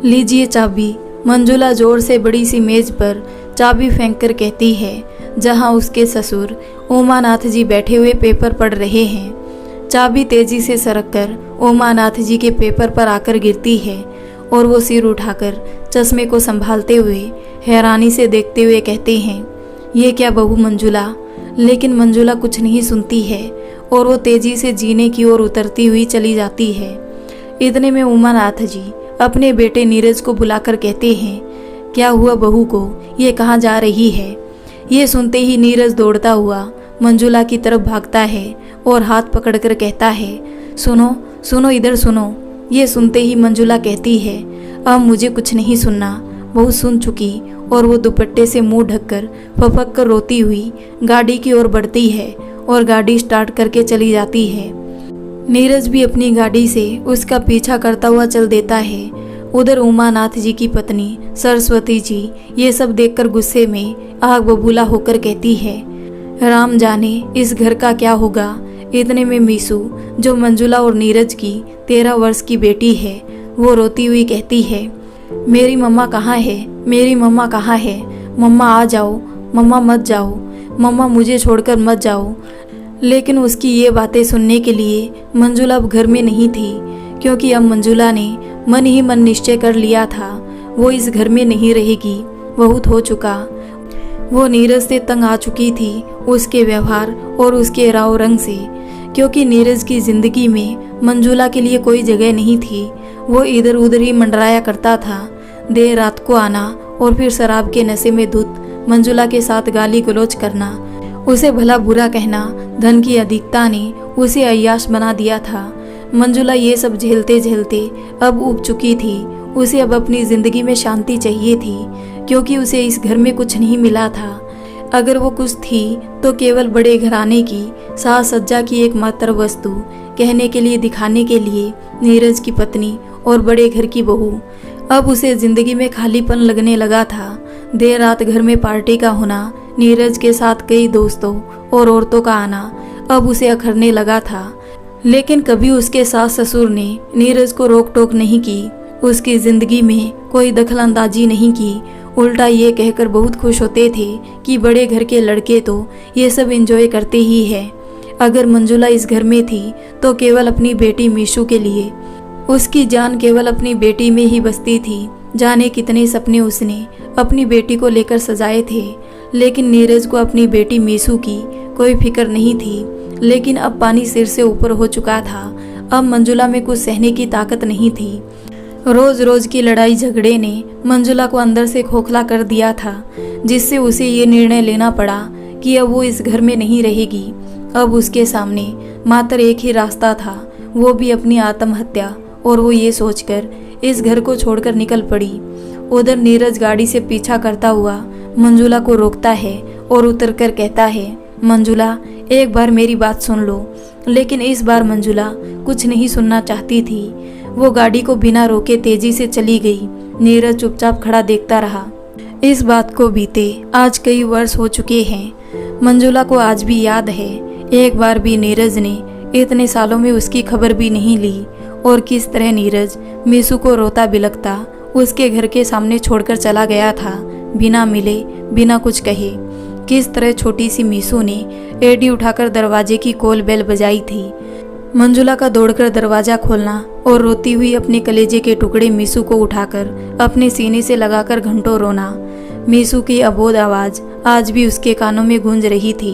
लीजिए चाबी। मंजुला जोर से बड़ी सी मेज पर चाबी फेंककर कहती है, जहां उसके ससुर उमानाथ जी बैठे हुए पेपर पढ़ रहे हैं। चाबी तेजी से सरककर उमानाथ जी के पेपर पर आकर गिरती है और वो सिर उठाकर चश्मे को संभालते हुए हैरानी से देखते हुए कहते हैं, ये क्या बहू मंजुला। लेकिन मंजुला कुछ नहीं सुनती है और वो तेजी से जीने की ओर उतरती हुई चली जाती है। इतने में उमानाथ जी अपने बेटे नीरज को बुलाकर कहते हैं, क्या हुआ बहू को, ये कहाँ जा रही है। ये सुनते ही नीरज दौड़ता हुआ मंजुला की तरफ भागता है और हाथ पकड़कर कहता है, सुनो सुनो इधर सुनो। ये सुनते ही मंजुला कहती है, अब मुझे कुछ नहीं सुनना, बहुत सुन चुकी। और वो दुपट्टे से मुंह ढककर फपक कर रोती हुई गाड़ी की ओर बढ़ती है और गाड़ी स्टार्ट करके चली जाती है। नीरज भी अपनी गाड़ी से उसका पीछा करता हुआ चल देता है। उधर उमानाथ जी की पत्नी सरस्वती जी ये सब देखकर गुस्से में आग बबूला होकर कहती है, राम जाने इस घर का क्या होगा। इतने में मीसू, जो मंजुला और नीरज की 13 वर्ष की बेटी है, वो रोती हुई कहती है, मेरी मम्मा कहाँ है, मेरी मम्मा कहाँ है। मम्मा आ जाओ, मम्मा मत जाओ, मम्मा मुझे छोड़कर मत जाओ। लेकिन उसकी ये बातें सुनने के लिए मंजुला अब घर में नहीं थी, क्योंकि अब मंजुला ने मन ही मन निश्चय कर लिया था, वो इस घर में नहीं रहेगी। बहुत हो चुका। वो नीरज से तंग आ चुकी थी, उसके व्यवहार और उसके राव रंग से, क्योंकि नीरज की जिंदगी में मंजुला के लिए कोई जगह नहीं थी। वो इधर उधर ही मंडराया करता था। देर रात को आना और फिर शराब के नशे में धुत मंजुला के साथ गाली गलौज करना, उसे भला बुरा कहना। धन की अधिकता ने उसे अय्याश बना दिया था। मंजुला ये सब झेलते झेलते अब ऊब चुकी थी। उसे अब अपनी जिंदगी में शांति चाहिए थी, क्योंकि उसे इस घर में कुछ नहीं मिला था। अगर वो कुछ थी तो केवल बड़े घराने की साज सज्जा की एकमात्र वस्तु, कहने के लिए, दिखाने के लिए नीरज की पत्नी और बड़े घर की बहू। अब उसे जिंदगी में खालीपन लगने लगा था। देर रात घर में पार्टी का होना, नीरज के साथ कई दोस्तों और औरतों का आना अब उसे अखरने लगा था। लेकिन कभी उसके सास ससुर ने नीरज को रोक टोक नहीं की, उसकी जिंदगी में कोई दखलंदाजी नहीं की। उल्टा ये कहकर बहुत खुश होते थे कि बड़े घर के लड़के तो ये सब एंजॉय करते ही हैं। अगर मंजुला इस घर में थी तो केवल अपनी बेटी मीशू के लिए। उसकी जान केवल अपनी बेटी में ही बसती थी। जाने कितने सपने उसने अपनी बेटी को लेकर सजाए थे, लेकिन नीरज को अपनी बेटी मीशू की कोई फिक्र नहीं थी। लेकिन अब पानी सिर से ऊपर हो चुका था। अब मंजुला में कुछ सहने की ताकत नहीं थी। रोज रोज की लड़ाई झगड़े ने मंजुला को अंदर से खोखला कर दिया था, जिससे उसे ये निर्णय लेना पड़ा कि अब वो इस घर में नहीं रहेगी। अब उसके सामने मात्र एक ही रास्ता था, वो भी अपनी आत्महत्या। और वो ये सोचकर इस घर को छोड़कर निकल पड़ी। उधर नीरज गाड़ी से पीछा करता हुआ मंजुला को रोकता है और उतरकर कहता है, मंजुला एक बार मेरी बात सुन लो। लेकिन इस बार मंजुला कुछ नहीं सुनना चाहती थी। वो गाड़ी को बिना रोके तेजी से चली गई। नीरज चुपचाप खड़ा देखता रहा। इस बात को बीते आज कई वर्ष हो चुके हैं। मंजुला को आज भी याद है, एक बार भी नीरज ने इतने सालों में उसकी खबर भी नहीं ली, और किस तरह नीरज मीशू को रोता बिलखता उसके घर के सामने छोड़कर चला गया था, बिना मिले, बिना कुछ कहे। किस तरह छोटी सी मीशू ने एड़ी उठाकर दरवाजे की कोल बेल बजाई थी। मंजुला का दौड़कर दरवाजा खोलना और रोती हुई अपने कलेजे के टुकड़े मीशू को उठाकर अपने सीने से लगाकर घंटों रोना। मीशू की अबोध आवाज आज भी उसके कानों में गूंज रही थी।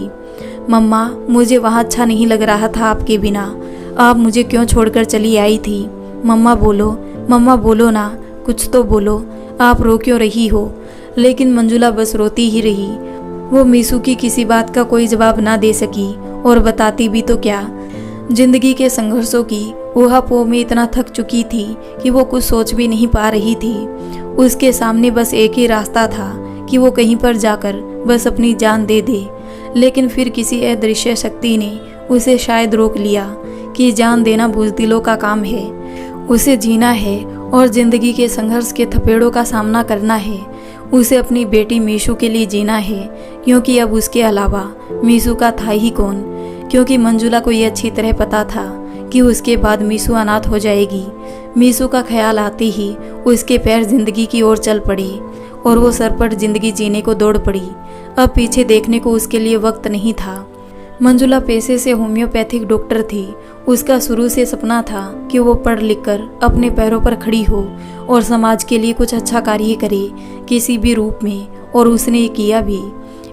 मम्मा, मुझे वहाँ अच्छा नहीं लग रहा था आपके बिना। आप मुझे क्यों छोड़कर चली आई थी। मम्मा बोलो ना, कुछ तो बोलो, आप रो क्यों रही हो। लेकिन मंजुला बस रोती ही रही। वो मीशू की किसी बात का कोई जवाब ना दे सकी, और बताती भी तो क्या। जिंदगी के संघर्षों की ऊहापोह में इतना थक चुकी थी कि वो कुछ सोच भी नहीं पा रही थी। उसके सामने बस एक ही रास्ता था कि वो कहीं पर जाकर बस अपनी जान दे दे। लेकिन फिर किसी अदृश्य शक्ति ने उसे शायद रोक लिया कि जान देना बुज़दिलों का काम है। उसे जीना है और जिंदगी के संघर्ष के थपेड़ों का सामना करना है। उसे अपनी बेटी मीशू के लिए जीना है, क्योंकि अब उसके अलावा मीशू का था ही कौन। क्योंकि मंजुला को ये अच्छी तरह पता था कि उसके बाद मीसू अनाथ हो जाएगी। मीसू का ख्याल आते ही उसके पैर जिंदगी की ओर चल पड़े और वो सरपट जिंदगी जीने को दौड़ पड़ी। अब पीछे देखने को उसके लिए वक्त नहीं था। मंजुला पेशे से होम्योपैथिक डॉक्टर थी। उसका शुरू से सपना था कि वो पढ़ लिख कर अपने पैरों पर खड़ी हो और समाज के लिए कुछ अच्छा कार्य करे किसी भी रूप में, और उसने ये किया भी।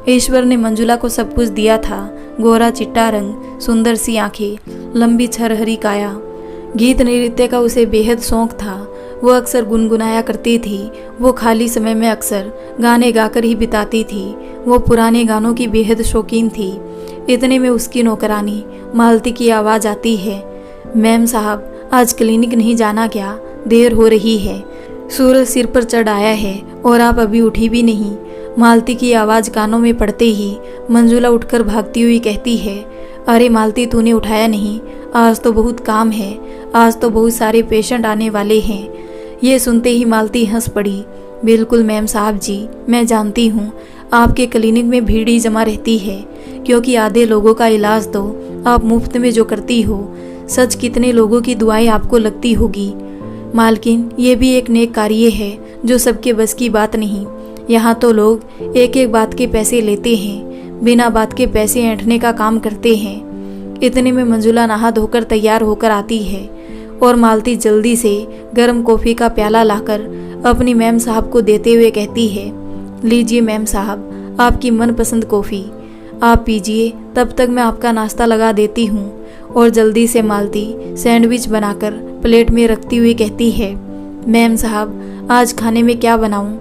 ईश्वर ने मंजुला को सब कुछ दिया था, गोरा चिट्टा रंग, सुंदर सी आंखें, लंबी छरहरी काया। गीत नृत्य का उसे बेहद शौक था। वो अक्सर गुनगुनाया करती थी। वो खाली समय में अक्सर गाने गाकर ही बिताती थी। वो पुराने गानों की बेहद शौकीन थी। इतने में उसकी नौकरानी मालती की आवाज़ आती है, मैम साहब आज क्लिनिक नहीं जाना क्या? देर हो रही है, सूरज सिर पर चढ़ आया है और आप अभी उठी भी नहीं। मालती की आवाज़ कानों में पड़ते ही मंजुला उठकर भागती हुई कहती है, अरे मालती तूने उठाया नहीं? आज तो बहुत काम है, आज तो बहुत सारे पेशेंट आने वाले हैं। ये सुनते ही मालती हंस पड़ी। बिल्कुल मैम साहब जी, मैं जानती हूँ आपके क्लिनिक में भीड़ ही जमा रहती है, क्योंकि आधे लोगों का इलाज तो आप मुफ्त में जो करती हो, सच कितने लोगों की दुआएं आपको लगती होगी। मालकिन, ये भी एक नेक कार्य है जो सबके बस की बात नहीं। यहाँ तो लोग एक एक बात के पैसे लेते हैं, बिना बात के पैसे ऐंठने का काम करते हैं। इतने में मंजुला नहा धोकर तैयार होकर आती है और मालती जल्दी से गर्म कॉफ़ी का प्याला लाकर अपनी मैम साहब को देते हुए कहती है, लीजिए मैम साहब आपकी मनपसंद कॉफ़ी, आप पीजिए, तब तक मैं आपका नाश्ता लगा देती हूँ। और जल्दी से मालती सैंडविच बनाकर प्लेट में रखती हुई कहती है, मैम साहब आज खाने में क्या बनाऊँ?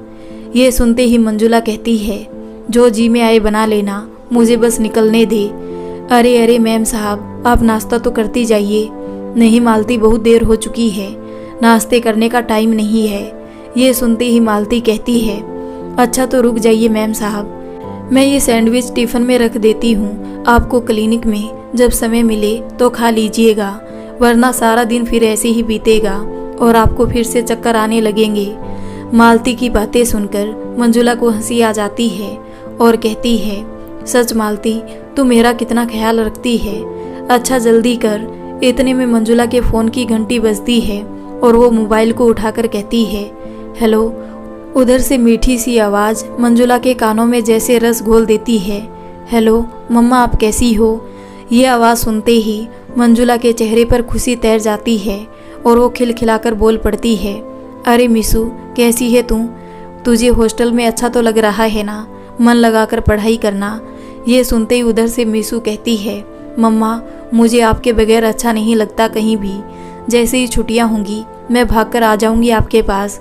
ये सुनते ही मंजुला कहती है, जो जी में आए बना लेना, मुझे बस निकलने दे। अरे अरे मैम साहब आप नाश्ता तो करती जाइए। नहीं मालती, बहुत देर हो चुकी है, नाश्ते करने का टाइम नहीं है। ये सुनते ही मालती कहती है, अच्छा तो रुक जाइए मैम साहब, मैं ये सैंडविच टिफ़िन में रख देती हूँ, आपको क्लिनिक में जब समय मिले तो खा लीजिएगा, वरना सारा दिन फिर ऐसे ही बीतेगा और आपको फिर से चक्कर आने लगेंगे। मालती की बातें सुनकर मंजुला को हंसी आ जाती है और कहती है, सच मालती तू मेरा कितना ख्याल रखती है, अच्छा जल्दी कर। इतने में मंजुला के फ़ोन की घंटी बजती है और वो मोबाइल को उठाकर कहती है, हेलो। उधर से मीठी सी आवाज़ मंजुला के कानों में जैसे रस घोल देती है, हेलो मम्मा आप कैसी हो? ये आवाज़ सुनते ही मंजुला के चेहरे पर खुशी तैर जाती है और वो खिलखिलाकर बोल पड़ती है, अरे मिसू कैसी है तू? तुझे हॉस्टल में अच्छा तो लग रहा है ना? मन लगाकर पढ़ाई करना। ये सुनते ही उधर से मिसू कहती है, मम्मा मुझे आपके बगैर अच्छा नहीं लगता कहीं भी। जैसे ही छुट्टियाँ होंगी मैं भागकर आ जाऊंगी आपके पास।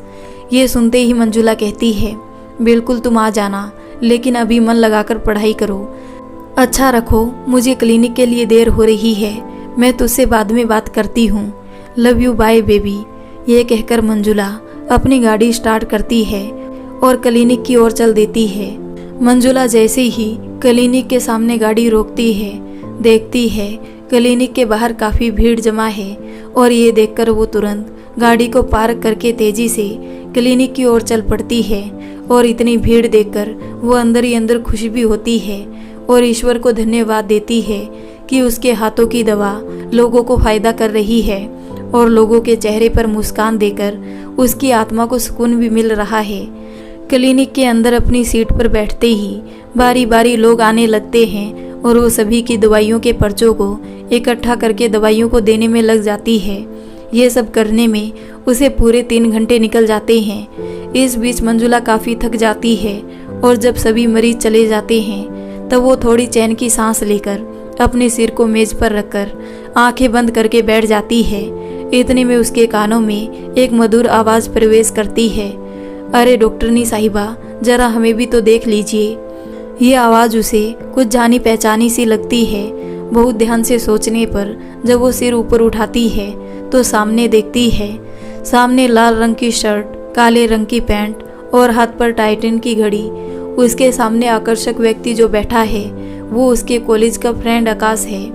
ये सुनते ही मंजुला कहती है, बिल्कुल तुम आ जाना, लेकिन अभी मन लगाकर पढ़ाई करो। अच्छा रखो, मुझे क्लिनिक के लिए देर हो रही है, मैं तुझसे बाद में बात करती हूँ। Love you bye baby. ये कहकर मंजुला अपनी गाड़ी स्टार्ट करती है और क्लिनिक की ओर चल देती है। मंजुला जैसे ही क्लिनिक के सामने गाड़ी रोकती है, देखती है क्लिनिक के बाहर काफ़ी भीड़ जमा है और ये देखकर वो तुरंत गाड़ी को पार्क करके तेजी से क्लिनिक की ओर चल पड़ती है। और इतनी भीड़ देखकर वो अंदर ही अंदर खुश भी होती है और ईश्वर को धन्यवाद देती है कि उसके हाथों की दवा लोगों को फायदा कर रही है और लोगों के चेहरे पर मुस्कान देकर उसकी आत्मा को सुकून भी मिल रहा है। क्लिनिक के अंदर अपनी सीट पर बैठते ही बारी बारी लोग आने लगते हैं और वो सभी की दवाइयों के पर्चों को इकट्ठा करके दवाइयों को देने में लग जाती है। ये सब करने में उसे पूरे 3 घंटे निकल जाते हैं। इस बीच मंजुला काफ़ी थक जाती है और जब सभी मरीज चले जाते हैं तब वो थोड़ी चैन की सांस लेकर अपने सिर को मेज पर रखकर आंखें बंद करके बैठ जाती है। इतने में उसके कानों में एक मधुर आवाज़ प्रवेश करती है, अरे डॉक्टरनी साहिबा जरा हमें भी तो देख लीजिए। ये आवाज़ उसे कुछ जानी पहचानी सी लगती है। बहुत ध्यान से सोचने पर जब वो सिर ऊपर उठाती है तो सामने देखती है, सामने लाल रंग की शर्ट, काले रंग की पैंट और हाथ पर टाइटन की घड़ी। उसके सामने आकर्षक व्यक्ति जो बैठा है वो उसके कॉलेज का फ्रेंड आकाश है।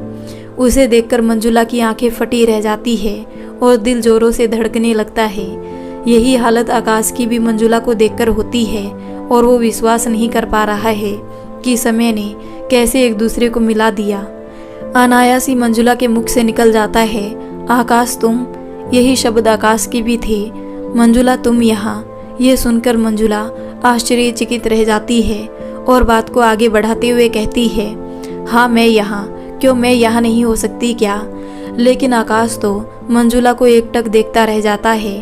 उसे देखकर मंजुला की आंखें फटी रह जाती है और दिल जोरों से धड़कने लगता है। यही हालत आकाश की भी मंजुला को देखकर होती है और वो विश्वास नहीं कर पा रहा है कि समय ने कैसे एक दूसरे को मिला दिया। अनायास ही मंजुला के मुख से निकल जाता है, आकाश तुम, यही शब्द आकाश के भी थे। मंजुला तुम यहाँ, ये सुनकर मंजुला आश्चर्यचकित रह जाती है और बात को आगे बढ़ाते हुए कहती है, हाँ मैं यहाँ, क्यों मैं यहाँ नहीं हो सकती क्या? लेकिन आकाश तो मंजुला को एकटक देखता रह जाता है।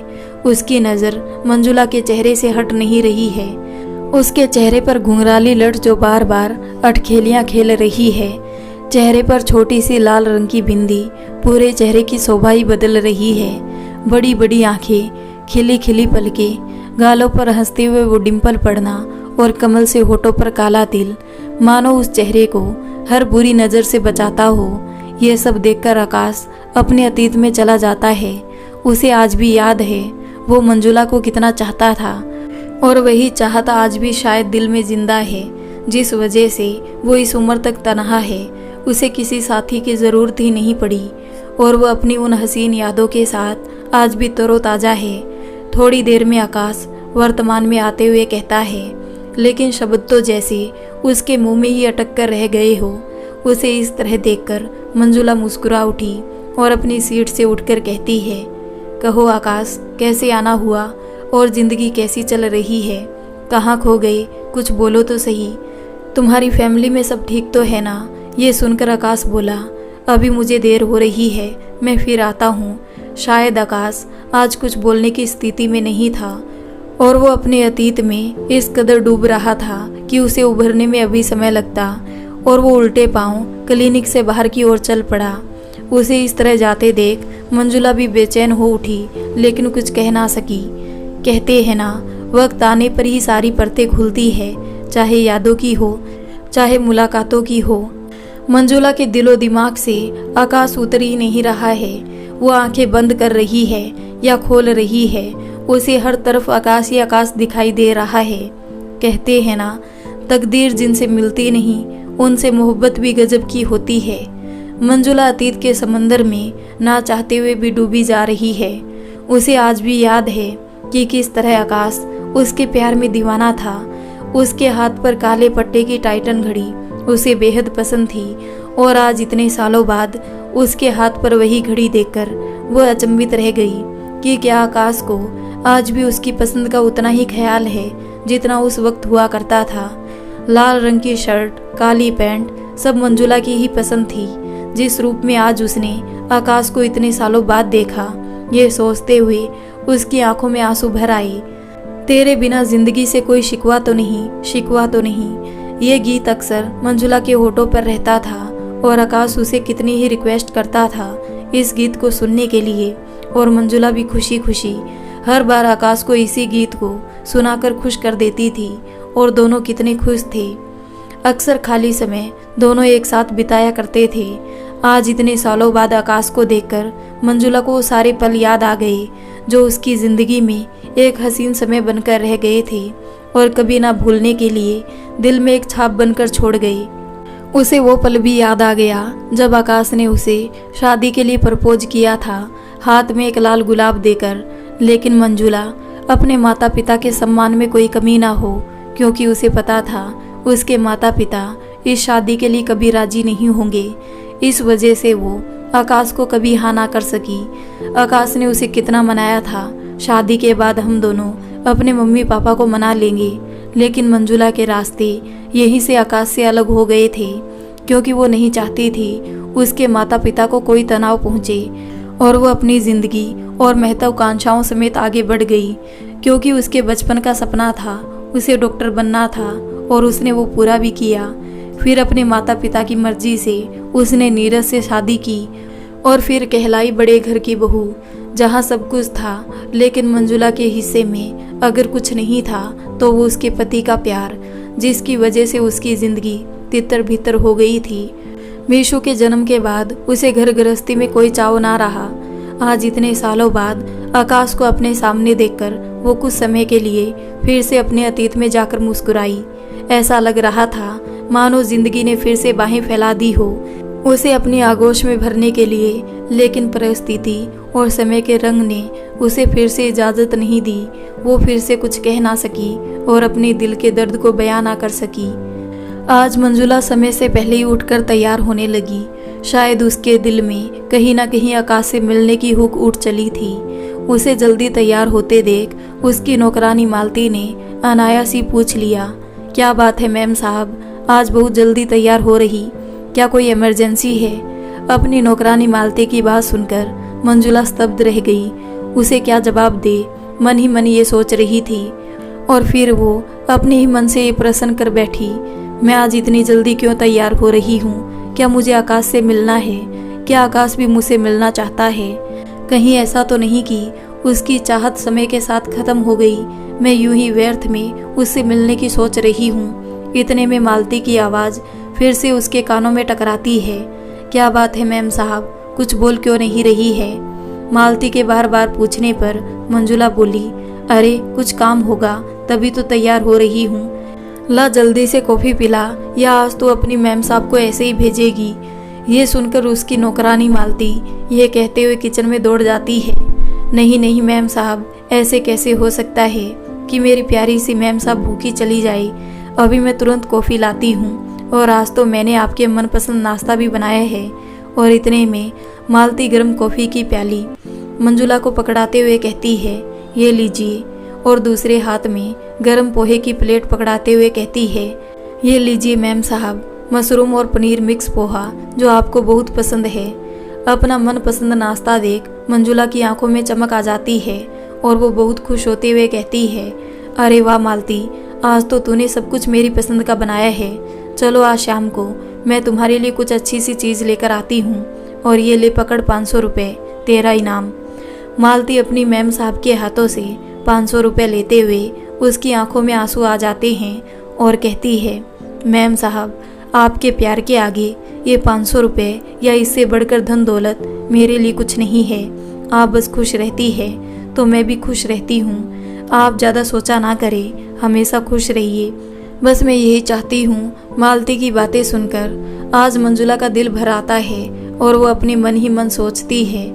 उसकी नज़र मंजुला के चेहरे से हट नहीं रही है। उसके चेहरे पर घुंघराली लट जो बार बार अटखेलियाँ खेल रही है। चेहरे पर छोटी सी लाल रंग की बिंदी पूरे चेहरे की शोभा ही बदल रही है। बड़ी बड़ी आंखें, खिली खिली पलकें, गालों पर हंसते हुए वो डिंपल पड़ना और कमल से होठों पर काला तिल, मानो उस चेहरे को हर बुरी नज़र से बचाता हो। ये सब देखकर आकाश अपने अतीत में चला जाता है। उसे आज भी याद है वो मंजुला को कितना चाहता था, और वही चाहता आज भी शायद दिल में जिंदा है, जिस वजह से वो इस उम्र तक तन्हा है। उसे किसी साथी की ज़रूरत ही नहीं पड़ी और वो अपनी उन हसीन यादों के साथ आज भी तरोताज़ा है। थोड़ी देर में आकाश वर्तमान में आते हुए कहता है, लेकिन शब्द तो जैसे उसके मुंह में ही अटक कर रह गए हो। उसे इस तरह देखकर मंजुला मुस्कुरा उठी और अपनी सीट से उठकर कहती है, कहो आकाश, कैसे आना हुआ और ज़िंदगी कैसी चल रही है? कहाँ खो गए? कुछ बोलो तो सही। तुम्हारी फैमिली में सब ठीक तो है ना? ये सुनकर आकाश बोला, अभी मुझे देर हो रही है, मैं फिर आता हूँ। शायद आकाश आज कुछ बोलने की स्थिति में नहीं था और वो अपने अतीत में इस कदर डूब रहा था कि उसे उभरने में अभी समय लगता, और वो उल्टे पांव क्लिनिक से बाहर की ओर चल पड़ा। उसे इस तरह जाते देख मंजुला भी बेचैन हो उठी, लेकिन कुछ कह ना सकी। कहते हैं ना, वक्त आने पर ही सारी परतें खुलती है, चाहे यादों की हो, चाहे मुलाकातों की हो। मंजुला के दिलो दिमाग से आकाश उतर ही नहीं रहा है। वो आंखें बंद कर रही है या खोल रही है, उसे हर तरफ आकाश ही आकाश दिखाई दे रहा है। कहते हैं ना, तकदीर जिनसे मिलती नहीं उनसे मोहब्बत भी गजब की होती है। मंजुला अतीत के समंदर में ना चाहते हुए भी डूबी जा रही है। उसे आज भी याद है कि किस तरह आकाश उसके प्यार में दीवाना था। उसके हाथ पर काले पट्टे की टाइटन घड़ी उसे बेहद पसंद थी, और आज इतने सालों बाद उसके हाथ पर वही घड़ी देखकर वह अचंभित रह गई कि क्या आकाश को आज भी उसकी पसंद का उतना ही ख्याल है जितना उस वक्त हुआ करता था। लाल रंग की शर्ट, काली पैंट सब मंजुला की ही पसंद थी। जिस रूप में आज उसने आकाश को इतने सालों बाद देखा, ये सोचते हुए उसकी आंखों में आंसू भर आए। तेरे बिना जिंदगी से कोई शिकवा तो नहीं, शिकवा तो नहीं। ये गीत अक्सर मंजुला के होठों पर रहता था और आकाश उसे कितनी ही रिक्वेस्ट करता था इस गीत को सुनने के लिए, और मंजुला भी खुशी खुशी हर बार आकाश को इसी गीत को सुनाकर खुश कर देती थी, और दोनों कितने खुश थे। अक्सर खाली समय दोनों एक साथ बिताया करते थे। आज इतने सालों बाद आकाश को देखकर मंजुला को वो सारे पल याद आ गए जो उसकी ज़िंदगी में एक हसीन समय बनकर रह गए थे और कभी ना भूलने के लिए दिल में एक छाप बनकर छोड़ गए। उसे वो पल भी याद आ गया जब आकाश ने उसे शादी के लिए प्रपोज किया था, हाथ में एक लाल गुलाब देकर। लेकिन मंजुला अपने माता पिता के सम्मान में कोई कमी ना हो, क्योंकि उसे पता था उसके माता पिता इस शादी के लिए कभी राजी नहीं होंगे। इस वजह से वो आकाश को कभी हाँ ना कर सकी। आकाश ने उसे कितना मनाया था, शादी के बाद हम दोनों अपने मम्मी पापा को मना लेंगे, लेकिन मंजुला के रास्ते यहीं से आकाश से अलग हो गए थे, क्योंकि वो नहीं चाहती थी उसके माता पिता को कोई तनाव पहुँचे, और वो अपनी ज़िंदगी और महत्वाकांक्षाओं समेत आगे बढ़ गई, क्योंकि उसके बचपन का सपना था, उसे डॉक्टर बनना था और उसने वो पूरा भी किया। फिर अपने माता पिता की मर्जी से उसने नीरज से शादी की और फिर कहलाई बड़े घर की बहू, जहाँ सब कुछ था, लेकिन मंजुला के हिस्से में अगर कुछ नहीं था तो वो उसके पति का प्यार, जिसकी वजह से उसकी ज़िंदगी तितर बितर हो गई थी। मीशू के जन्म के बाद उसे घर गृहस्थी में कोई चाव ना रहा। आज इतने सालों बाद आकाश को अपने सामने देखकर वो कुछ समय के लिए फिर से अपने अतीत में जाकर मुस्कुराई। ऐसा लग रहा था मानो जिंदगी ने फिर से बाहें फैला दी हो उसे अपनी आगोश में भरने के लिए, लेकिन परिस्थिति और समय के रंग ने उसे फिर से इजाज़त नहीं दी। वो फिर से कुछ कह ना सकी और अपने दिल के दर्द को बयां ना कर सकी। आज मंजुला समय से पहले ही उठकर तैयार होने लगी। शायद उसके दिल में कहीं ना कहीं आकाश से मिलने की हुक उठ चली थी। उसे जल्दी तैयार होते देख उसकी नौकरानी मालती ने अनायास ही पूछ लिया, क्या बात है मैम साहब, आज बहुत जल्दी तैयार हो रही, क्या कोई इमरजेंसी है? अपनी नौकरानी मालती की बात सुनकर मंजुला स्तब्ध रह गई। उसे क्या जवाब दे, मन ही मन ये सोच रही थी। और फिर वो अपने ही मन से ये प्रश्न कर बैठी, मैं आज इतनी जल्दी क्यों तैयार हो रही हूँ? क्या मुझे आकाश से मिलना है? क्या आकाश भी मुझसे मिलना चाहता है? कहीं ऐसा तो नहीं कि उसकी चाहत समय के साथ खत्म हो गई, मैं यूं ही व्यर्थ में उससे मिलने की सोच रही हूँ। इतने में मालती की आवाज़ फिर से उसके कानों में टकराती है, क्या बात है मैम साहब, कुछ बोल क्यों नहीं रही है? मालती के बार बार पूछने पर मंजुला बोली, अरे कुछ काम होगा तभी तो तैयार हो रही हूँ, ला जल्दी से कॉफ़ी पिला, या आज तो अपनी मैम साहब को ऐसे ही भेजेगी। ये सुनकर उसकी नौकरानी मालती ये कहते हुए किचन में दौड़ जाती है, नहीं नहीं मैम साहब, ऐसे कैसे हो सकता है कि मेरी प्यारी सी मैम साहब भूखी चली जाए? अभी मैं तुरंत कॉफ़ी लाती हूँ, और आज तो मैंने आपके मनपसंद नाश्ता भी बनाया है। और इतने में मालती गर्म कॉफ़ी की प्याली मंजुला को पकड़ाते हुए कहती है, ये लीजिए, और दूसरे हाथ में गर्म पोहे की प्लेट पकड़ाते हुए कहती है, ये लीजिए मैम साहब, मशरूम और पनीर मिक्स पोहा जो आपको बहुत पसंद है। अपना मनपसंद नाश्ता देख मंजुला की आंखों में चमक आ जाती है और वो बहुत खुश होते हुए कहती है, अरे वाह मालती, आज तो तूने सब कुछ मेरी पसंद का बनाया है। चलो आज शाम को मैं तुम्हारे लिए कुछ अच्छी सी चीज़ लेकर आती हूँ, और ये ले पकड़ 500 रुपये, तेरा इनाम। मालती अपनी मैम साहब के हाथों से 500 रुपये लेते हुए उसकी आंखों में आंसू आ जाते हैं और कहती है, मैम साहब, आपके प्यार के आगे ये 500 रुपये या इससे बढ़कर धन दौलत मेरे लिए कुछ नहीं है। आप बस खुश रहती है तो मैं भी खुश रहती हूँ। आप ज़्यादा सोचा ना करें, हमेशा खुश रहिए, बस मैं यही चाहती हूँ। मालती की बातें सुनकर आज मंजुला का दिल भर आता है और वो अपने मन ही मन सोचती है।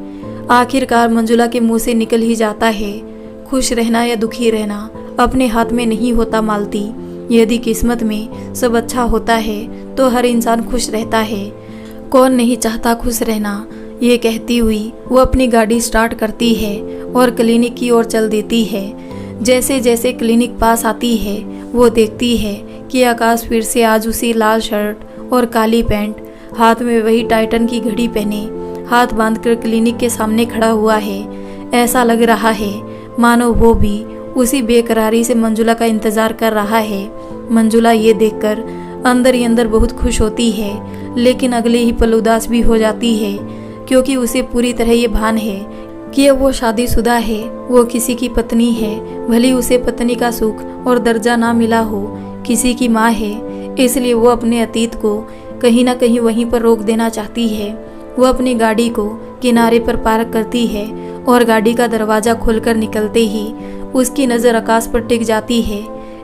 आखिरकार मंजुला के मुंह से निकल ही जाता है, खुश रहना या दुखी रहना अपने हाथ में नहीं होता मालती। यदि किस्मत में सब अच्छा होता है तो हर इंसान खुश रहता है, कौन नहीं चाहता खुश रहना। ये कहती हुई वो अपनी गाड़ी स्टार्ट करती है और क्लिनिक की ओर चल देती है। जैसे जैसे क्लिनिक पास आती है वो देखती है कि आकाश फिर से आज उसी लाल शर्ट और काली पैंट, हाथ में वही टाइटन की घड़ी पहने, हाथ बांधकर क्लिनिक के सामने खड़ा हुआ है। ऐसा लग रहा है मानो वो भी उसी बेकरारी से मंजुला का इंतजार कर रहा है। मंजुला ये देखकर अंदर ही अंदर बहुत खुश होती है, लेकिन अगले ही पल उदास भी हो जाती है, क्योंकि उसे पूरी तरह ये भान है कि अब वो शादीशुदा है, वो किसी की पत्नी है। भले उसे पत्नी का सुख और दर्जा ना मिला हो, किसी की माँ है, इसलिए वो अपने अतीत को कहीं ना कहीं वहीं पर रोक देना चाहती है। वो अपनी गाड़ी को किनारे पर पार्क करती है और गाड़ी का दरवाज़ा खोलकर निकलते ही उसकी नज़र आकाश पर टिक जाती है।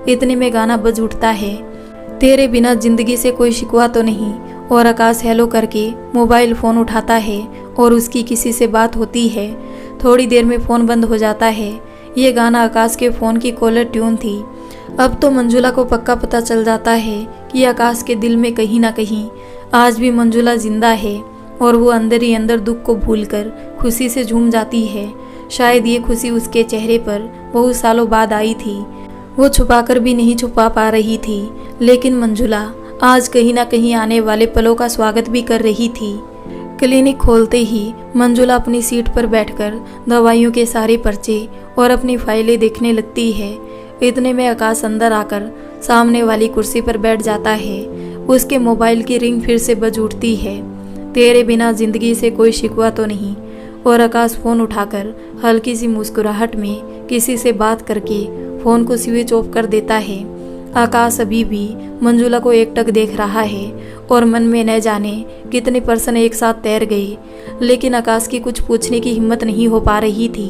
इतने में गाना बज उठता है, तेरे बिना जिंदगी से कोई शिकवा तो नहीं। और आकाश हेलो करके मोबाइल फ़ोन उठाता है और उसकी किसी से बात होती है। थोड़ी देर में फ़ोन बंद हो जाता है। ये गाना आकाश के फ़ोन की कॉलर ट्यून थी। अब तो मंजुला को पक्का पता चल जाता है कि आकाश के दिल में कहीं ना कहीं आज भी मंजुला जिंदा है, और वो अंदर ही अंदर दुख को भूलकर खुशी से झूम जाती है। शायद ये खुशी उसके चेहरे पर बहुत सालों बाद आई थी, वो छुपाकर भी नहीं छुपा पा रही थी। लेकिन मंजुला आज कहीं ना कहीं आने वाले पलों का स्वागत भी कर रही थी। क्लिनिक खोलते ही मंजुला अपनी सीट पर बैठकर दवाइयों के सारे पर्चे और अपनी फाइलें देखने लगती है। इतने में आकाश अंदर आकर सामने वाली कुर्सी पर बैठ जाता है। उसके मोबाइल की रिंग फिर से बज उठती है, तेरे बिना जिंदगी से कोई शिकवा तो नहीं। और आकाश फ़ोन उठाकर हल्की सी मुस्कुराहट में किसी से बात करके फ़ोन को स्विच ऑफ कर देता है। आकाश अभी भी मंजुला को एकटक देख रहा है और मन में न जाने कितने पर्सन एक साथ तैर गए, लेकिन आकाश की कुछ पूछने की हिम्मत नहीं हो पा रही थी।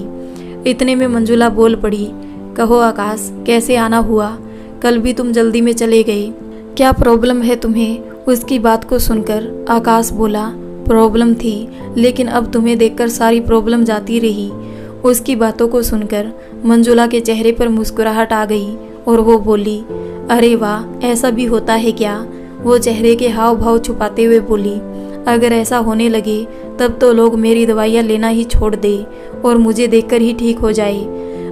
इतने में मंजुला बोल पड़ी, कहो आकाश, कैसे आना हुआ? कल भी तुम जल्दी में चले गए, क्या प्रॉब्लम है तुम्हें? उसकी बात को सुनकर आकाश बोला, प्रॉब्लम थी, लेकिन अब तुम्हें देखकर सारी प्रॉब्लम जाती रही। उसकी बातों को सुनकर मंजुला के चेहरे पर मुस्कुराहट आ गई और वो बोली, अरे वाह, ऐसा भी होता है क्या? वो चेहरे के हाव भाव छुपाते हुए बोली, अगर ऐसा होने लगे तब तो लोग मेरी दवाइयाँ लेना ही छोड़ दे और मुझे देखकर ही ठीक हो जाए।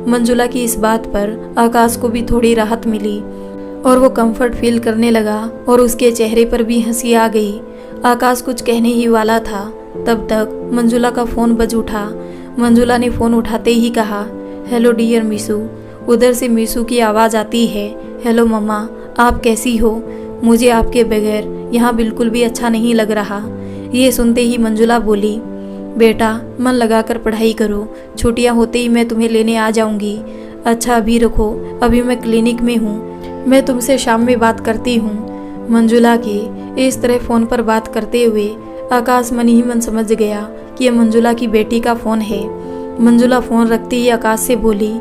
मंजुला की इस बात पर आकाश को भी थोड़ी राहत मिली और वो कंफर्ट फील करने लगा और उसके चेहरे पर भी हंसी आ गई। आकाश कुछ कहने ही वाला था, तब तक मंजुला का फ़ोन बज उठा। मंजुला ने फ़ोन उठाते ही कहा, हेलो डियर मीशू। उधर से मीशू की आवाज़ आती है, हेलो मम्मा, आप कैसी हो? मुझे आपके बगैर यहाँ बिल्कुल भी अच्छा नहीं लग रहा। ये सुनते ही मंजुला बोली, बेटा मन लगाकर पढ़ाई करो, छुट्टियाँ होते ही मैं तुम्हें लेने आ जाऊँगी। अच्छा अभी रखो, अभी मैं क्लिनिक में हूँ, मैं तुमसे शाम में बात करती हूँ। मंजुला के इस तरह फ़ोन पर बात करते हुए आकाश मन ही मन समझ गया कि यह मंजुला की बेटी का फ़ोन है। मंजुला फ़ोन रखते ही आकाश से बोली,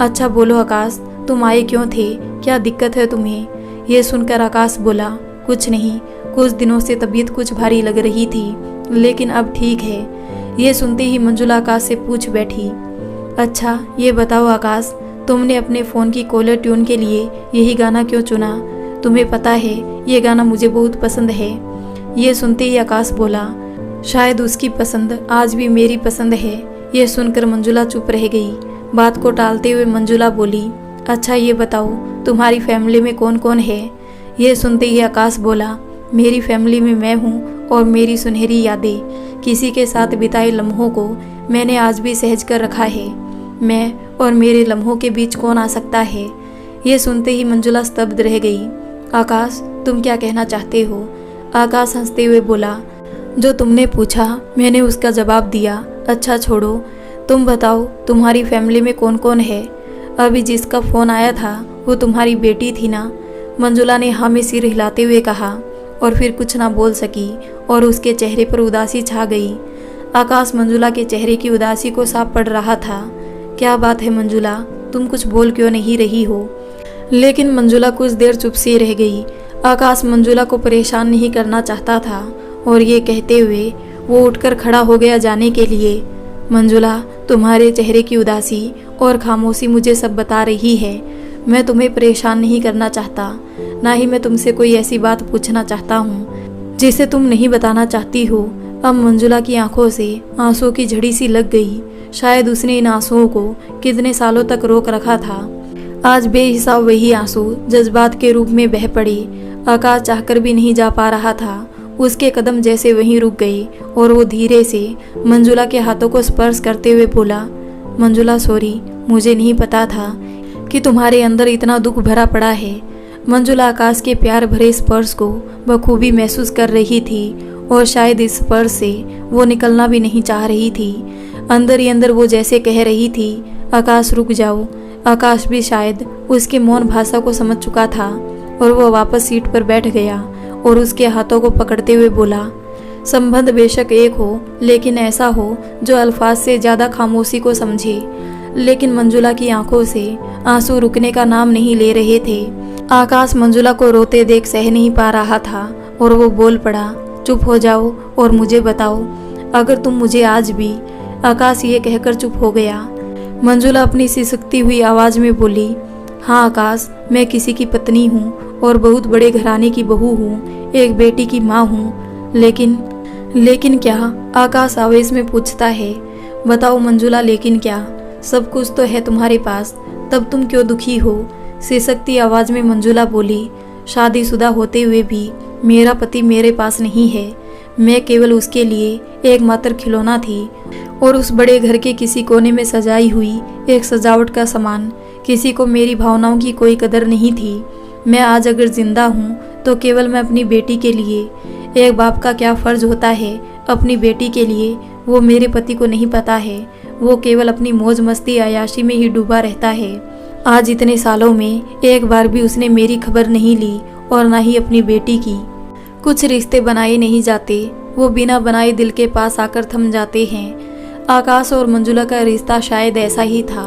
अच्छा बोलो आकाश, तुम आए क्यों थे? क्या दिक्कत है तुम्हें? ये सुनकर आकाश बोला, कुछ नहीं, कुछ दिनों से तबीयत कुछ भारी लग रही थी, लेकिन अब ठीक है। ये सुनते ही मंजुला आकाश से पूछ बैठी, अच्छा ये बताओ आकाश, तुमने अपने फ़ोन की कॉलर ट्यून के लिए यही गाना क्यों चुना? तुम्हें पता है ये गाना मुझे बहुत पसंद है। ये सुनते ही आकाश बोला, शायद उसकी पसंद आज भी मेरी पसंद है। ये सुनकर मंजुला चुप रह गई। बात को टालते हुए मंजुला बोली, अच्छा ये बताओ तुम्हारी फैमिली में कौन कौन है? ये सुनते ही आकाश बोला, मेरी फैमिली में मैं हूँ और मेरी सुनहरी यादें। किसी के साथ बिताए लम्हों को मैंने आज भी सहज कर रखा है। मैं और मेरे लम्हों के बीच कौन आ सकता है? ये सुनते ही मंजुला स्तब्ध रह गई। आकाश तुम क्या कहना चाहते हो? आकाश हंसते हुए बोला, जो तुमने पूछा मैंने उसका जवाब दिया। अच्छा छोड़ो, तुम बताओ तुम्हारी फैमिली में कौन कौन है? अभी जिसका फ़ोन आया था वो तुम्हारी बेटी थी ना? मंजुला ने हाँ में सिर हिलाते हुए कहा और फिर कुछ ना बोल सकी और उसके चेहरे पर उदासी छा गई। आकाश मंजुला के चेहरे की उदासी को साफ पढ़ रहा था। क्या बात है मंजुला, तुम कुछ बोल क्यों नहीं रही हो? लेकिन मंजुला कुछ देर चुप सी रह गई। आकाश मंजुला को परेशान नहीं करना चाहता था और ये कहते हुए वो उठकर खड़ा हो गया जाने के लिए। मंजुला तुम्हारे चेहरे की उदासी और खामोशी मुझे सब बता रही है। मैं तुम्हें परेशान नहीं करना चाहता, ना ही मैं तुमसे कोई ऐसी बात पूछना चाहता हूँ जिसे तुम नहीं बताना चाहती हो। अब मंजुला की आंखों से आंसुओं की झड़ी सी लग गई। शायद उसने इन आंसुओं को कितने सालों तक रोक रखा था। आज बेहिसाब वही आंसू जज्बात के रूप में बह पड़े। आकाश चाहकर भी नहीं जा पा रहा था। उसके कदम जैसे वहीं रुक गए और वो धीरे से मंजुला के हाथों को स्पर्श करते हुए बोला, मंजुला सॉरी, मुझे नहीं पता था कि तुम्हारे अंदर इतना दुख भरा पड़ा है। मंजुला आकाश के प्यार भरे स्पर्श को बखूबी महसूस कर रही थी और शायद इस स्पर्श से वो निकलना भी नहीं चाह रही थी। अंदर ही अंदर वो जैसे कह रही थी, आकाश रुक जाओ। आकाश भी शायद उसके मौन भाषा को समझ चुका था और वो वापस सीट पर बैठ गया और उसके हाथों को पकड़ते हुए बोला, संबंध बेशक एक हो, लेकिन ऐसा हो जो अल्फाज से ज़्यादा खामोशी को समझे। लेकिन मंजुला की आंखों से आंसू रुकने का नाम नहीं ले रहे थे। आकाश मंजुला को रोते देख सह नहीं पा रहा था और वो बोल पड़ा, चुप हो जाओ और मुझे बताओ अगर तुम मुझे आज भी। आकाश ये कहकर चुप हो गया। मंजुला अपनी सिसकती हुई आवाज़ में बोली, हाँ आकाश, मैं किसी की पत्नी हूँ और बहुत बड़े घराने की बहू हूँ, एक बेटी की माँ हूँ। लेकिन क्या? आकाश आवेश में पूछता है। बताओ मंजुला, लेकिन क्या? सब कुछ तो है तुम्हारे पास, तब तुम क्यों दुखी हो? सिसकती आवाज़ में मंजुला बोली, शादीशुदा होते हुए भी मेरा पति मेरे पास नहीं है। मैं केवल उसके लिए एकमात्र खिलौना थी और उस बड़े घर के किसी कोने में सजाई हुई एक सजावट का सामान। किसी को मेरी भावनाओं की कोई कदर नहीं थी। मैं आज अगर जिंदा हूँ तो केवल मैं अपनी बेटी के लिए। एक बाप का क्या फ़र्ज होता है अपनी बेटी के लिए, वो मेरे पति को नहीं पता है। वो केवल अपनी मौज मस्ती अयाशी में ही डूबा रहता है। आज इतने सालों में एक बार भी उसने मेरी खबर नहीं ली और ना ही अपनी बेटी की। कुछ रिश्ते बनाए नहीं जाते, वो बिना बनाए दिल के पास आकर थम जाते हैं। आकाश और मंजुला का रिश्ता शायद ऐसा ही था।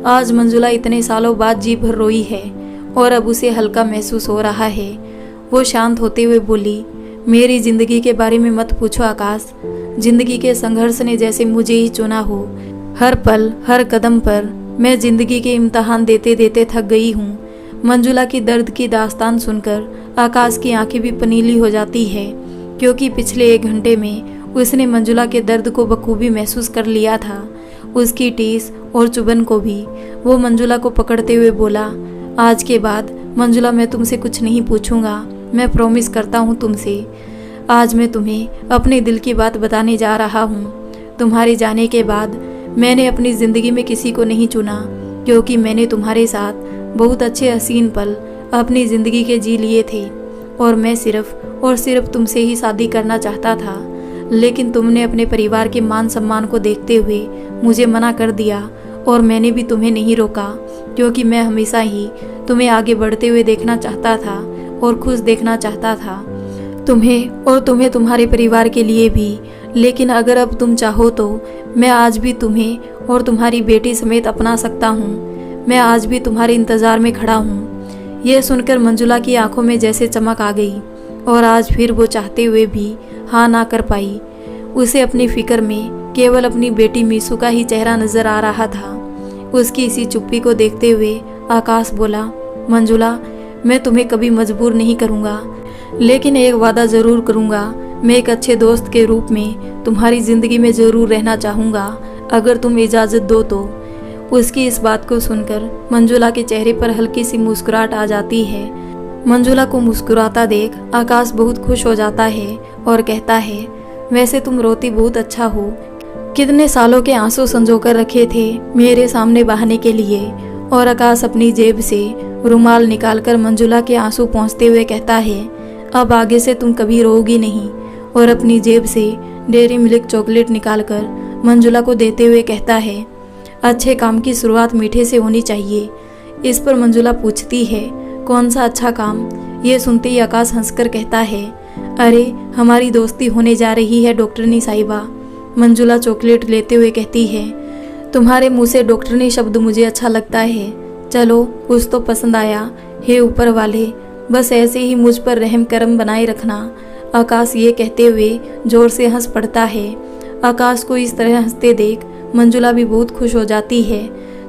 आज मंजुला इतने सालों बाद जी भर रोई है और अब उसे हल्का महसूस हो रहा है। वो शांत होते हुए बोली, मेरी जिंदगी के बारे में मत पूछो आकाश। जिंदगी के संघर्ष ने जैसे मुझे ही चुना हो। हर पल हर कदम पर मैं जिंदगी के इम्तहान देते देते थक गई हूँ। मंजुला की दर्द की दास्तान सुनकर आकाश की आंखें भी पनीली हो जाती है। क्योंकि पिछले 1 घंटे में उसने मंजुला के दर्द को बखूबी महसूस कर लिया था, उसकी टीस और चुभन को भी। वो मंजुला को पकड़ते हुए बोला, आज के बाद मंजुला मैं तुमसे कुछ नहीं पूछूंगा, मैं प्रॉमिस करता हूँ तुमसे। आज मैं तुम्हें अपने दिल की बात बताने जा रहा हूँ। तुम्हारे जाने के बाद मैंने अपनी ज़िंदगी में किसी को नहीं चुना, क्योंकि मैंने तुम्हारे साथ बहुत अच्छे हसीन पल अपनी ज़िंदगी के जी लिए थे और मैं सिर्फ और सिर्फ तुमसे ही शादी करना चाहता था। लेकिन तुमने अपने परिवार के मान सम्मान को देखते हुए मुझे मना कर दिया और मैंने भी तुम्हें नहीं रोका, क्योंकि मैं हमेशा ही तुम्हें आगे बढ़ते हुए देखना चाहता था और खुश देखना चाहता था, तुम्हें और तुम्हारे परिवार के लिए भी। लेकिन अगर अब तुम चाहो तो मैं आज भी तुम्हें और तुम्हारी बेटी समेत अपना सकता हूँ। मैं आज भी तुम्हारे इंतज़ार में खड़ा हूँ। यह सुनकर मंजुला की आंखों में जैसे चमक आ गई और आज फिर वो चाहते हुए भी हाँ ना कर पाई। उसे अपनी फिक्र में केवल अपनी बेटी मीसू का ही चेहरा नजर आ रहा था। उसकी इसी चुप्पी को देखते हुए आकाश बोला, मंजुला, मैं तुम्हें कभी मजबूर नहीं करूँगा, लेकिन एक वादा ज़रूर करूँगा। मैं एक अच्छे दोस्त के रूप में तुम्हारी ज़िंदगी में ज़रूर रहना चाहूँगा, अगर तुम इजाज़त दो तो। उसकी इस बात को सुनकर मंजुला के चेहरे पर हल्की सी मुस्कुराहट आ जाती है। मंजुला को मुस्कुराता देख आकाश बहुत खुश हो जाता है और कहता है, वैसे तुम रोती बहुत अच्छा हो। कितने सालों के आंसू संजो कर रखे थे मेरे सामने बहाने के लिए। और आकाश अपनी जेब से रुमाल निकालकर मंजुला के आंसू पोंछते हुए कहता है, अब आगे से तुम कभी रोओगी नहीं। और अपनी जेब से डेयरी मिल्क चॉकलेट निकालकर मंजुला को देते हुए कहता है, अच्छे काम की शुरुआत मीठे से होनी चाहिए। इस पर मंजुला पूछती है, कौन सा अच्छा काम? ये सुनते ही आकाश हंसकर कहता है, अरे हमारी दोस्ती होने जा रही है डॉक्टरनी साहिबा। मंजुला चॉकलेट लेते हुए कहती है, तुम्हारे मुंह से डॉक्टरनी शब्द मुझे अच्छा लगता है। चलो कुछ तो पसंद आया। हे ऊपर वाले, बस ऐसे ही मुझ पर रहम करम बनाए रखना। आकाश ये कहते हुए जोर से हंस पड़ता है। आकाश को इस तरह हंसते देख मंजुला भी बहुत खुश हो जाती है।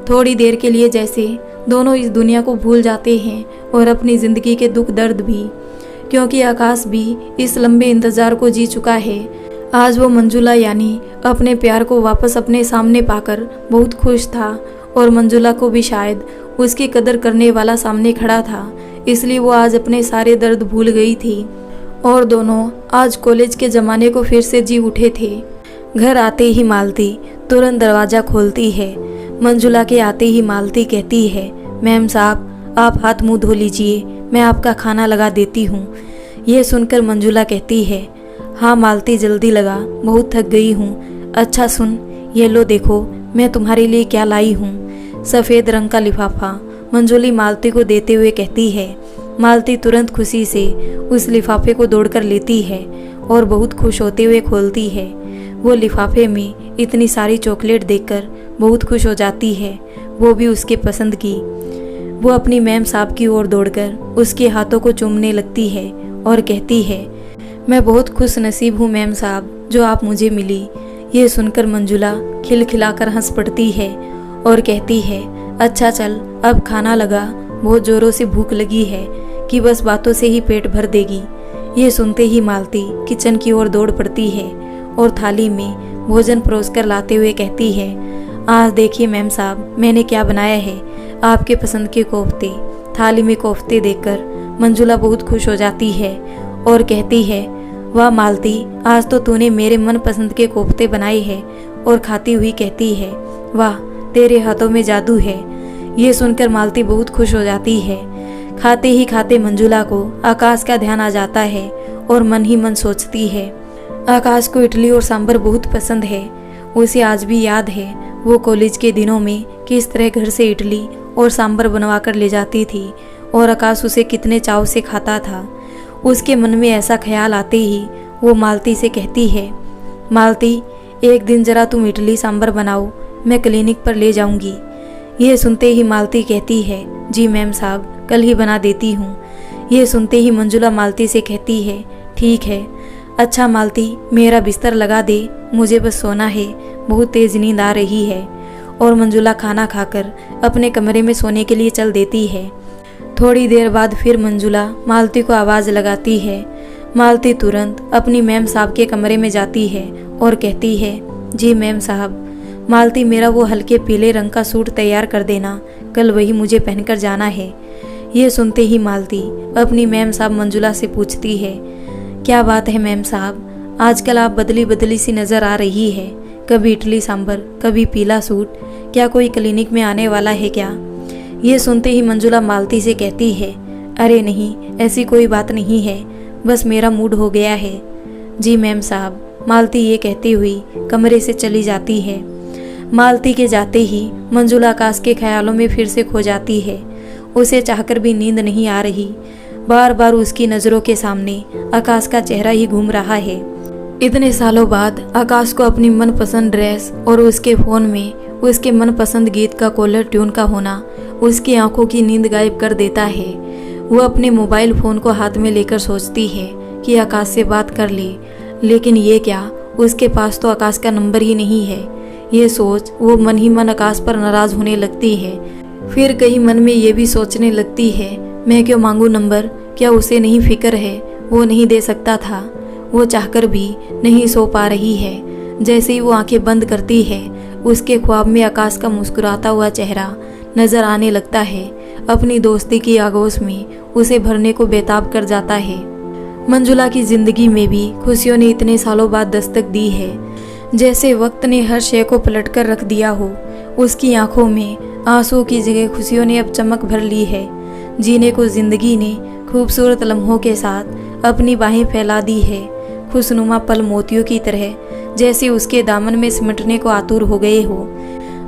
थोड़ी देर के लिए जैसे दोनों इस दुनिया को भूल जाते हैं और अपनी ज़िंदगी के दुख दर्द भी, क्योंकि आकाश भी इस लंबे इंतज़ार को जी चुका है। आज वो मंजुला यानी अपने प्यार को वापस अपने सामने पाकर बहुत खुश था और मंजुला को भी शायद उसकी कदर करने वाला सामने खड़ा था, इसलिए वो आज अपने सारे दर्द भूल गई थी और दोनों आज कॉलेज के ज़माने को फिर से जी उठे थे। घर आते ही मालती तुरंत दरवाज़ा खोलती है। मंजुला के आते ही मालती कहती है, मैम साहब आप हाथ मुंह धो लीजिए, मैं आपका खाना लगा देती हूँ। यह सुनकर मंजुला कहती है, हाँ मालती जल्दी लगा, बहुत थक गई हूँ। अच्छा सुन, ये लो देखो मैं तुम्हारे लिए क्या लाई हूँ। सफ़ेद रंग का लिफाफा मंजुली मालती को देते हुए कहती है। मालती तुरंत खुशी से उस लिफाफे को दौड़कर लेती है और बहुत खुश होते हुए खोलती है। वो लिफाफे में इतनी सारी चॉकलेट देखकर बहुत खुश हो जाती है, वो भी उसके पसंद की। वो अपनी मैम साहब की ओर दौड़कर उसके हाथों को चूमने लगती है और कहती है, मैं बहुत खुश नसीब हूँ मैम साहब जो आप मुझे मिली। ये सुनकर मंजुला खिलखिलाकर हंस पड़ती है और कहती है, अच्छा चल अब खाना लगा, बहुत ज़ोरों से भूख लगी है कि बस बातों से ही पेट भर देगी। ये सुनते ही मालती किचन की ओर दौड़ पड़ती है और थाली में भोजन परोसकर लाते हुए कहती है, आज देखिए मैम साहब मैंने क्या बनाया है, आपके पसंद के कोफ्ते। थाली में कोफ्ते देखकर मंजुला बहुत खुश हो जाती है और कहती है, वाह मालती, आज तो तूने मेरे मन पसंद के कोफ्ते बनाए हैं। और खाती हुई कहती है, वाह तेरे हाथों में जादू है। ये सुनकर मालती बहुत खुश हो जाती है। खाते ही खाते मंजुला को आकाश का ध्यान आ जाता है और मन ही मन सोचती है, आकाश को इडली और सांभर बहुत पसंद है। उसे आज भी याद है वो कॉलेज के दिनों में किस तरह घर से इडली और सांभर बनवा कर ले जाती थी और आकाश उसे कितने चाव से खाता था। उसके मन में ऐसा ख्याल आते ही वो मालती से कहती है, मालती एक दिन जरा तुम इडली सांभर बनाओ, मैं क्लिनिक पर ले जाऊंगी। यह सुनते ही मालती कहती है, जी मैम साहब कल ही बना देती हूँ। यह सुनते ही मंजुला मालती से कहती है, ठीक है। अच्छा मालती मेरा बिस्तर लगा दे, मुझे बस सोना है, बहुत तेज नींद आ रही है। और मंजुला खाना खाकर अपने कमरे में सोने के लिए चल देती है। थोड़ी देर बाद फिर मंजुला मालती को आवाज़ लगाती है, मालती तुरंत अपनी मैम साहब के कमरे में जाती है और कहती है, जी मैम साहब। मालती, मेरा वो हल्के पीले रंग का सूट तैयार कर देना, कल वही मुझे पहनकर जाना है। ये सुनते ही मालती अपनी मैम साहब मंजुला से पूछती है, क्या बात है मैम साहब, आजकल आप बदली बदली सी नज़र आ रही है, कभी इडली सांभर, कभी पीला सूट, क्या कोई क्लिनिक में आने वाला है क्या? ये सुनते ही मंजुला मालती से कहती है, अरे नहीं, ऐसी कोई बात नहीं है, बस मेरा मूड हो गया है। जी मैम साहब। मालती ये कहती हुई कमरे से चली जाती है। मालती के जाते ही मंजुला आकाश के ख्यालों में फिर से खो जाती है। उसे चाहकर भी नींद नहीं आ रही। बार बार उसकी नज़रों के सामने आकाश का चेहरा ही घूम रहा है। इतने सालों बाद आकाश को अपनी मनपसंद ड्रेस और उसके फ़ोन में उसके मनपसंद गीत का कॉलर ट्यून का होना उसकी आंखों की नींद गायब कर देता है। वो अपने मोबाइल फ़ोन को हाथ में लेकर सोचती है कि आकाश से बात कर ले, लेकिन ये क्या, उसके पास तो आकाश का नंबर ही नहीं है। ये सोच वो मन ही मन आकाश पर नाराज़ होने लगती है। फिर कहीं मन में ये भी सोचने लगती है, मैं क्यों मांगू नंबर, क्या उसे नहीं फिक्र है, वो नहीं दे सकता था। वो चाहकर भी नहीं सो पा रही है। जैसे ही वो आंखें बंद करती है, उसके ख्वाब में आकाश का मुस्कुराता हुआ चेहरा नजर आने लगता है। अपनी दोस्ती की आगोश में उसे भरने को बेताब कर जाता है। मंजुला की जिंदगी में भी खुशियों ने इतने सालों बाद दस्तक दी है, जैसे वक्त ने हर शय को पलट कर रख दिया हो। उसकी आंखों में आंसू की जगह खुशियों ने अब चमक भर ली है। जीने को जिंदगी ने खूबसूरत लम्हों के साथ अपनी बाहें फैला दी है। खुशनुमा पल मोतियों की तरह जैसे उसके दामन में सिमटने को आतुर हो गए हो।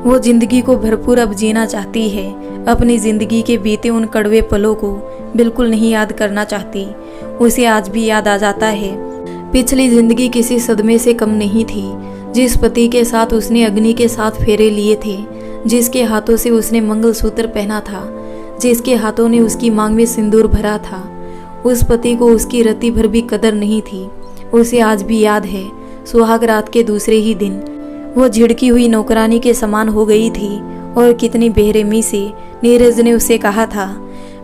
वो जिंदगी को भरपूर अब जीना चाहती है। अपनी जिंदगी के बीते उन कड़वे पलों को बिल्कुल नहीं याद करना चाहती। उसे आज भी याद आ जाता है। पिछली जिंदगी किसी सदमे से कम नहीं थी। जिस पति के साथ उसने अग्नि के साथ फेरे लिए थे, जिसके हाथों से उसने मंगलसूत्र पहना था, जिसके हाथों ने उसकी मांग में सिंदूर भरा था, उस पति को उसकी रत्ती भर भी कदर नहीं थी। उसे आज भी याद है, सुहाग रात के दूसरे ही दिन वो झिड़की हुई नौकरानी के समान हो गई थी। और कितनी बेरहमी से नीरज ने उसे कहा था,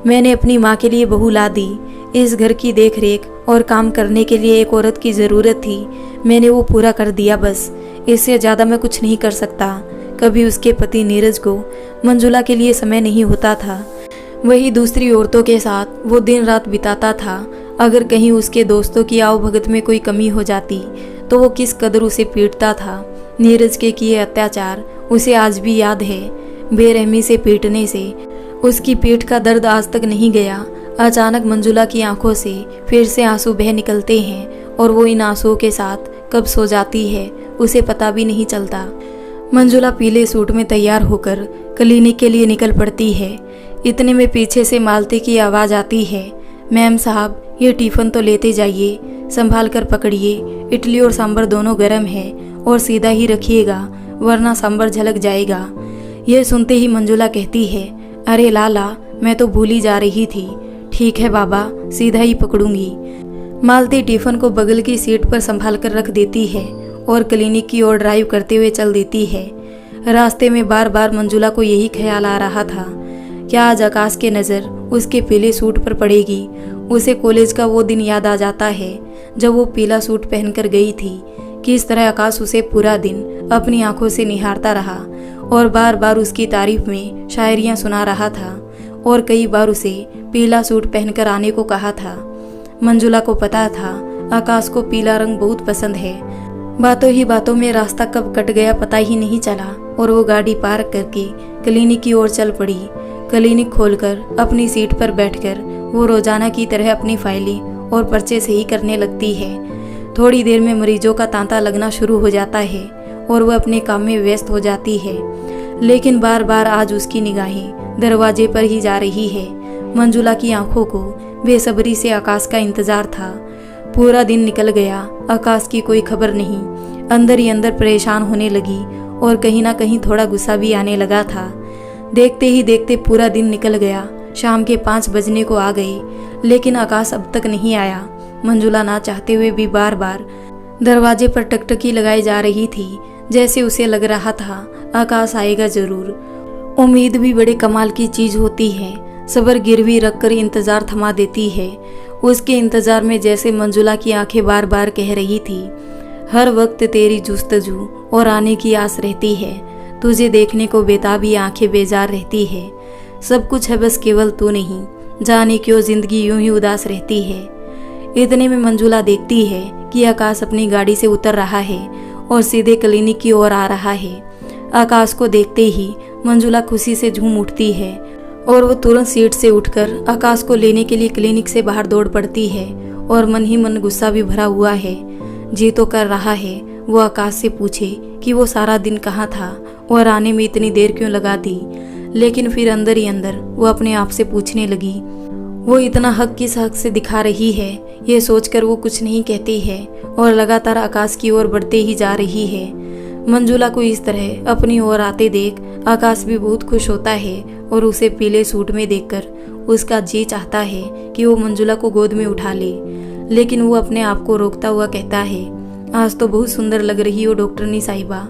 मैंने अपनी माँ के लिए बहू ला दी। इस घर की देख रेख और काम करने के लिए एक औरत की ज़रूरत थी, मैंने वो पूरा कर दिया, बस इससे ज़्यादा मैं कुछ नहीं कर सकता। कभी उसके पति नीरज को मंजुला के लिए समय नहीं होता था। वही दूसरी औरतों के साथ वो दिन रात बिताता था। अगर कहीं उसके दोस्तों की आवभगत में कोई कमी हो जाती तो वो किस कदर उसे पीटता था। नीरज के किए अत्याचार उसे आज भी याद है। बेरहमी से पीटने से उसकी पीठ का दर्द आज तक नहीं गया। अचानक मंजुला की आंखों से फिर से आंसू बह निकलते हैं और वो इन आंसुओं के साथ कब सो जाती है उसे पता भी नहीं चलता। मंजुला पीले सूट में तैयार होकर क्लिनिक के लिए निकल पड़ती है। इतने में पीछे से मालती की आवाज़ आती है, मैम साहब ये टिफ़िन तो लेते जाइए, संभाल कर पकड़िए, इडली और सांभर दोनों गर्म है और सीधा ही रखिएगा वरना सांभर झलक जाएगा। यह सुनते ही मंजुला कहती है, अरे लाला मैं तो भूल ही जा रही थी। ठीक है बाबा, सीधा ही पकड़ूंगी। मालती टिफ़िन को बगल की सीट पर संभाल कर रख देती है और क्लिनिक की ओर ड्राइव करते हुए चल देती है। रास्ते में बार बार मंजुला को यही ख्याल आ रहा था, क्या आज आकाश की नज़र उसके पीले सूट पर पड़ेगी। उसे कॉलेज का वो दिन याद आ जाता है जब वो पीला सूट पहनकर गई थी। किस तरह आकाश उसे पूरा दिन अपनी आंखों से निहारता रहा और बार बार उसकी तारीफ में शायरियाँ सुना रहा था और कई बार उसे पीला सूट पहनकर आने को कहा था। मंजुला को पता था आकाश को पीला रंग बहुत पसंद है। बातों ही बातों में रास्ता कब कट गया पता ही नहीं चला और वो गाड़ी पार्क करके क्लिनिक की ओर चल पड़ी। क्लिनिक खोलकर अपनी सीट पर बैठकर वो रोजाना की तरह अपनी फाइलें और पर्चे सही करने लगती है। थोड़ी देर में मरीजों का तांता लगना शुरू हो जाता है और वह अपने काम में व्यस्त हो जाती है। लेकिन बार बार आज उसकी निगाहें दरवाजे पर ही जा रही है। मंजुला की आंखों को बेसब्री से आकाश का इंतजार था। पूरा दिन निकल गया, आकाश की कोई खबर नहीं। अंदर ही अंदर परेशान होने लगी और कहीं ना कहीं थोड़ा गुस्सा भी आने लगा था। देखते ही देखते पूरा दिन निकल गया। शाम के 5 बजने को आ गए लेकिन आकाश अब तक नहीं आया। मंजुला ना चाहते हुए भी बार बार दरवाजे पर टकटकी लगाई जा रही थी, जैसे उसे लग रहा था आकाश आएगा जरूर। उम्मीद भी बड़े कमाल की चीज होती है, सब्र गिरवी रखकर इंतजार थमा देती है। उसके इंतजार में जैसे मंजुला की आंखें बार बार कह रही थी, हर वक्त तेरी जुस्तजू और आने की आस रहती है, तुझे देखने को बेताब ये आंखें बेजार रहती है, सब कुछ है बस केवल तू नहीं, जाने क्यों जिंदगी यूं ही उदास रहती है। इतने में मंजुला देखती है कि आकाश अपनी गाड़ी से उतर रहा है और सीधे क्लिनिक की ओर आ रहा है। आकाश को देखते ही मंजुला खुशी से झूम उठती है और वो तुरंत सीट से उठकर आकाश को लेने के लिए क्लिनिक से बाहर दौड़ पड़ती है और मन ही मन गुस्सा भी भरा हुआ है। जी तो कर रहा है वो आकाश से पूछे कि वो सारा दिन कहाँ था और आने में इतनी देर क्यों लगा दी, लेकिन फिर अंदर ही अंदर वो अपने आप से पूछने लगी, वो इतना हक किस हक से दिखा रही है। ये सोचकर वो कुछ नहीं कहती है और लगातार आकाश की ओर बढ़ते ही जा रही है। मंजुला को इस तरह अपनी ओर आते देख आकाश भी बहुत खुश होता है और उसे पीले सूट में देखकर उसका जी चाहता है कि वो मंजुला को गोद में उठा ले, लेकिन वो अपने आप को रोकता हुआ कहता है, आज तो बहुत सुंदर लग रही हो डॉक्टरनी साहिबा।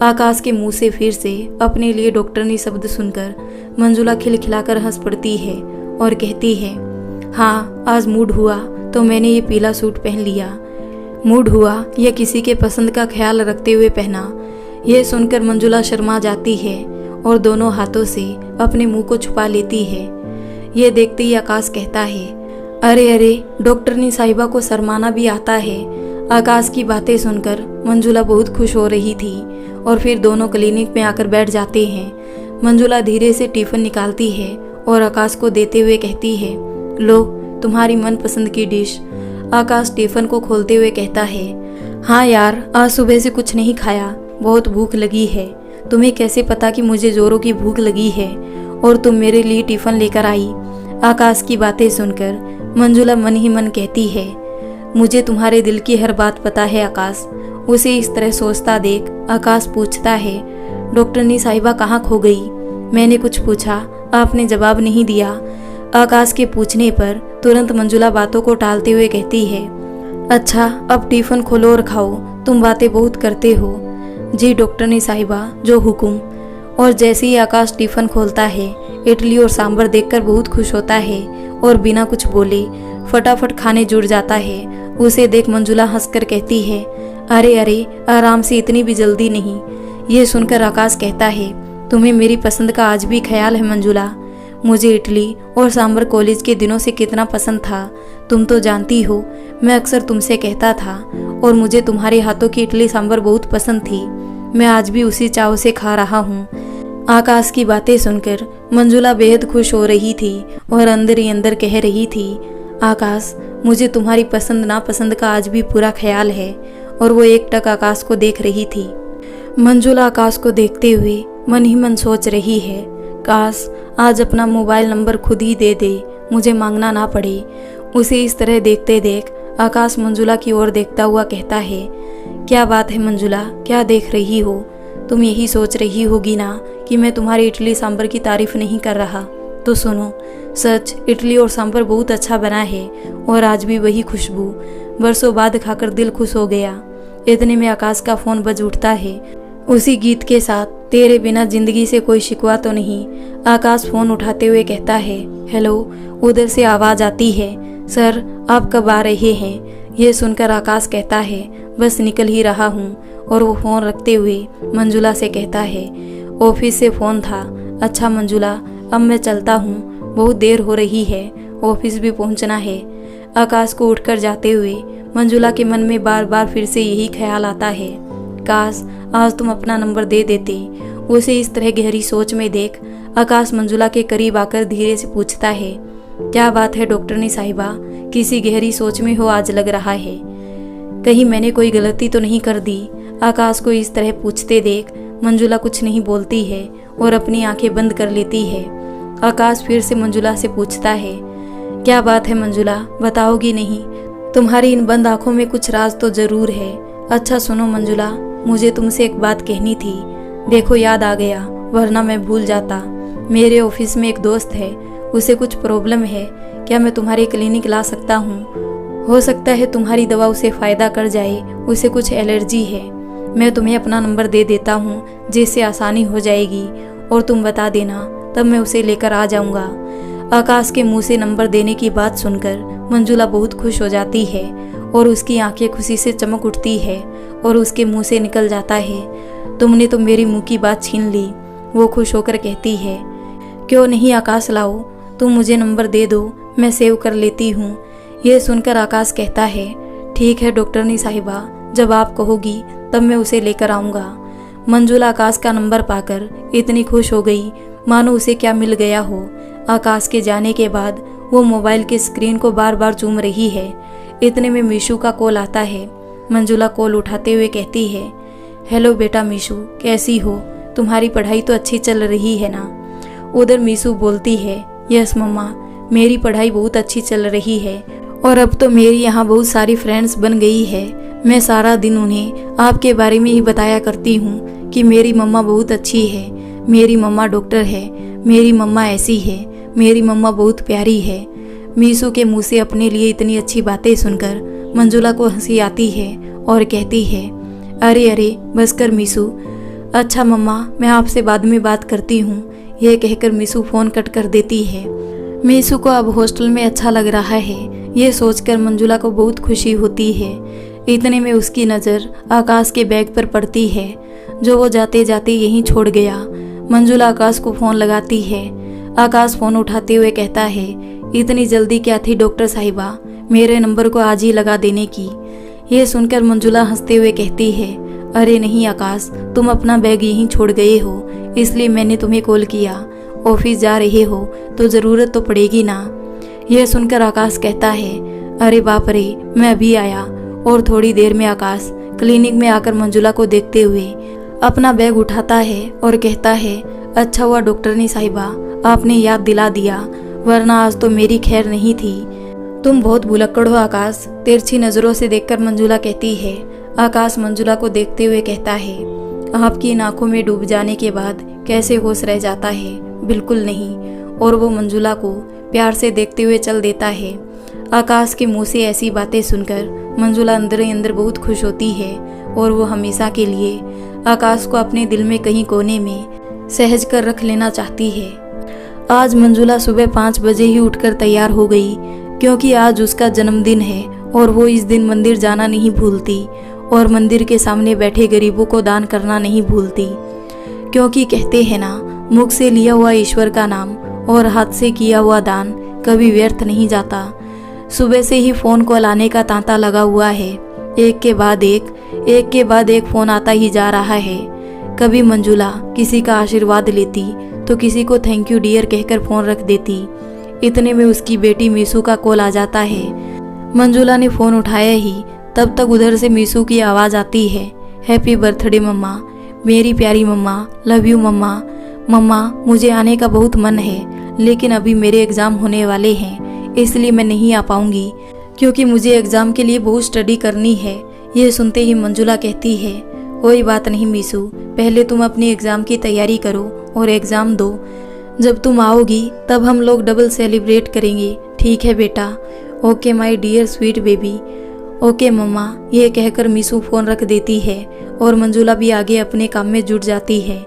आकाश के मुंह से फिर से अपने लिए डॉक्टरनी शब्द सुनकर मंजुला खिलखिलाकर हंस पड़ती है और कहती है, हाँ आज मूड हुआ तो मैंने ये पीला सूट पहन लिया। मूड हुआ या किसी के पसंद का ख्याल रखते हुए पहना। यह सुनकर मंजुला शर्मा जाती है और दोनों हाथों से अपने मुंह को छुपा लेती है। ये देखते ही आकाश कहता है, अरे अरे डॉक्टरनी साहिबा को शर्माना भी आता है। आकाश की बातें सुनकर मंजुला बहुत खुश हो रही थी और फिर दोनों क्लिनिक में आकर बैठ जाते हैं। मंजुला धीरे से टिफिन निकालती है और आकाश को देते हुए कहती है, लो तुम्हारी मनपसंद की डिश। आकाश टिफिन को खोलते हुए कहता है, हाँ यार आज सुबह से कुछ नहीं खाया, बहुत भूख लगी है। तुम्हें कैसे पता कि मुझे जोरों की भूख लगी है और तुम मेरे लिए टिफिन लेकर आई। आकाश की बातें सुनकर मंजुला मन ही मन कहती है, मुझे तुम्हारे दिल की हर बात पता है आकाश। उसे इस तरह सोचता देख आकाश पूछता है, डॉक्टरनी साहिबा कहाँ खो गई? मैंने कुछ पूछा, आपने जवाब नहीं दिया। आकाश के पूछने पर तुरंत मंजुला बातों को टालते हुए कहती है, अच्छा अब टिफिन खोलो और खाओ, तुम बातें बहुत करते हो। जी डॉक्टरनी साहिबा जो हुकुम। और जैसे ही आकाश टिफिन खोलता है इडली और सांभर देखकर बहुत खुश होता है और बिना कुछ बोले फटाफट खाने जुड़ जाता है। उसे देख मंजुला हंसकर कहती है, अरे अरे आराम से, इतनी भी जल्दी नहीं। ये सुनकर आकाश कहता है, तुम्हें मेरी पसंद का आज भी ख्याल है मंजुला। मुझे इडली और सांभर कॉलेज के दिनों से कितना पसंद था, तुम तो जानती हो। मैं अक्सर तुमसे कहता था और मुझे तुम्हारे हाथों की इडली सांभर बहुत पसंद थी। मैं आज भी उसी चाव से खा रहा हूँ। आकाश की बातें सुनकर मंजुला बेहद खुश हो रही थी और अंदर ही अंदर कह रही थी, आकाश मुझे तुम्हारी पसंद नापसंद का आज भी पूरा ख्याल है। और वो एकटक आकाश को देख रही थी। मंजुला आकाश को देखते हुए मन ही मन सोच रही है, काश आज अपना मोबाइल नंबर खुद ही दे दे, मुझे मांगना ना पड़े। उसे इस तरह देखते देख आकाश मंजुला की ओर देखता हुआ कहता है, क्या बात है मंजुला, क्या देख रही हो? तुम यही सोच रही होगी ना कि मैं तुम्हारी इडली सांभर की तारीफ नहीं कर रहा। तो सुनो, सच इडली और सांभर बहुत अच्छा बना है और आज भी वही खुशबू, बरसों बाद खाकर दिल खुश हो गया। इतने में आकाश का फोन बज उठता है, उसी गीत के साथ, तेरे बिना जिंदगी से कोई शिकवा तो नहीं। आकाश फोन उठाते हुए कहता है, हेलो। उधर से आवाज आती है, सर आप कब आ रहे हैं? यह सुनकर आकाश कहता है, बस निकल ही रहा हूँ। और वो फोन रखते हुए मंजुला से कहता है, ऑफिस से फोन था। अच्छा मंजुला अब मैं चलता हूँ, बहुत देर हो रही है, ऑफिस भी पहुँचना है। आकाश को उठकर जाते हुए मंजुला के मन में बार बार फिर से यही ख्याल आता है, काश आज तुम अपना नंबर दे देते। उसे इस तरह गहरी सोच में देख आकाश मंजुला के करीब आकर धीरे से पूछता है, क्या बात है डॉक्टरनी साहिबा, किसी गहरी सोच में हो आज लग रहा है, कहीं मैंने कोई गलती तो नहीं कर दी? आकाश को इस तरह पूछते देख मंजुला कुछ नहीं बोलती है और अपनी आंखें बंद कर लेती है। आकाश फिर से मंजुला से पूछता है, क्या बात है मंजुला, बताओगी नहीं? तुम्हारी इन बंद आंखों में कुछ राज तो जरूर है। अच्छा सुनो मंजुला, मुझे तुमसे एक बात कहनी थी। देखो याद आ गया, वरना मैं भूल जाता। मेरे ऑफिस में एक दोस्त है, उसे कुछ प्रॉब्लम है, क्या मैं तुम्हारे क्लिनिक ला सकता हूँ? हो सकता है तुम्हारी दवा उसे फ़ायदा कर जाए, उसे कुछ एलर्जी है। मैं तुम्हें अपना नंबर दे देता हूँ जिससे आसानी हो जाएगी और तुम बता देना, तब मैं उसे लेकर आ जाऊँगा। आकाश के मुंह से नंबर देने की बात सुनकर मंजुला बहुत खुश हो जाती है और उसकी आंखें खुशी से चमक उठती है और उसके मुंह से निकल जाता है, तुमने तो मेरी मुंह की बात छीन ली। वो खुश होकर कहती है, क्यों नहीं आकाश, लाओ, तुम मुझे नंबर दे दो, मैं सेव कर लेती हूँ। ये सुनकर आकाश कहता है, ठीक है डॉक्टरनी साहिबा, जब आप कहोगी तब मैं उसे लेकर आऊँगा। मंजुला आकाश का नंबर पाकर इतनी खुश हो गई मानो उसे क्या मिल गया हो। आकाश के जाने के बाद वो मोबाइल की स्क्रीन को बार बार चूम रही है। इतने में मीशू का कॉल आता है। मंजुला कॉल उठाते हुए कहती है, हेलो बेटा मीशू, कैसी हो? तुम्हारी पढ़ाई तो अच्छी चल रही है ना? उधर मीशू बोलती है, यस मम्मा, मेरी पढ़ाई बहुत अच्छी चल रही है और अब तो मेरी यहाँ बहुत सारी फ्रेंड्स बन गई है। मैं सारा दिन उन्हें आपके बारे में ही बताया करती हूँ कि मेरी मम्मा बहुत अच्छी है, मेरी मम्मा डॉक्टर है, मेरी मम्मा ऐसी है, मेरी मम्मा बहुत प्यारी है। मीशू के मुंह से अपने लिए इतनी अच्छी बातें सुनकर मंजुला को हंसी आती है और कहती है, अरे अरे बस कर मीशू। अच्छा मम्मा, मैं आपसे बाद में बात करती हूँ। यह कहकर मीशू फ़ोन कट कर देती है। मीशू को अब हॉस्टल में अच्छा लग रहा है, ये सोचकर मंजुला को बहुत खुशी होती है। इतने में उसकी नज़र आकाश के बैग पर पड़ती है जो वो जाते जाते यहीं छोड़ गया। मंजुला आकाश को फ़ोन लगाती है। आकाश फ़ोन उठाते हुए कहता है, इतनी जल्दी क्या थी डॉक्टर साहिबा, मेरे नंबर को आज ही लगा देने की। ये सुनकर मंजुला हंसते हुए कहती है, अरे नहीं आकाश, तुम अपना बैग यहीं छोड़ गए हो, इसलिए मैंने तुम्हें कॉल किया। ऑफिस जा रहे हो तो ज़रूरत तो पड़ेगी ना। यह सुनकर आकाश कहता है, अरे बाप रे, मैं अभी आया। और थोड़ी देर में आकाश क्लिनिक में आकर मंजुला को देखते हुए अपना बैग उठाता है और कहता है, अच्छा हुआ डॉक्टरनी साहिबा, आपने याद दिला दिया, वरना आज तो मेरी खैर नहीं थी। तुम बहुत भुलक्कड़ हो आकाश, तिरछी नज़रों से देखकर मंजुला कहती है। आकाश मंजुला को देखते हुए कहता है, आपकी इन आंखों में डूब जाने के बाद कैसे होश रह जाता है? बिल्कुल नहीं। और वो मंजुला को प्यार से देखते हुए चल देता है। आकाश के मुंह से ऐसी बातें सुनकर मंजुला अंदर ही अंदर बहुत खुश होती है और वो हमेशा के लिए आकाश को अपने दिल में कहीं कोने में सहज कर रख लेना चाहती है। आज मंजुला सुबह 5 बजे ही उठकर तैयार हो गई, क्योंकि आज उसका जन्मदिन है और वो इस दिन मंदिर जाना नहीं भूलती और मंदिर के सामने बैठे गरीबों को दान करना नहीं भूलती, क्योंकि कहते हैं ना, मुख से लिया हुआ ईश्वर का नाम और हाथ से किया हुआ दान कभी व्यर्थ नहीं जाता। सुबह से ही फ़ोन कॉल आने का तांता लगा हुआ है। एक के बाद एक फ़ोन आता ही जा रहा है। कभी मंजुला किसी का आशीर्वाद लेती तो किसी को थैंक यू डियर कहकर फ़ोन रख देती। इतने में उसकी बेटी मीशू का कॉल आ जाता है। मंजुला ने फ़ोन उठाया ही तब तक उधर से मीशू की आवाज़ आती है, हैप्पी बर्थडे मम्मा, मेरी प्यारी मम्मा, लव यू मम्मा। मम्मा, मुझे आने का बहुत मन है, लेकिन अभी मेरे एग्ज़ाम होने वाले हैं, इसलिए मैं नहीं आ पाऊंगी, क्योंकि मुझे एग्ज़ाम के लिए बहुत स्टडी करनी है। ये सुनते ही मंजुला कहती है, कोई बात नहीं मीशू, पहले तुम अपनी एग्ज़ाम की तैयारी करो और एग्ज़ाम दो। जब तुम आओगी तब हम लोग डबल सेलिब्रेट करेंगे, ठीक है बेटा? Okay my dear sweet baby. Okay मम्मा। ये कहकर मीशू फ़ोन रख देती है और मंजुला भी आगे अपने काम में जुट जाती है।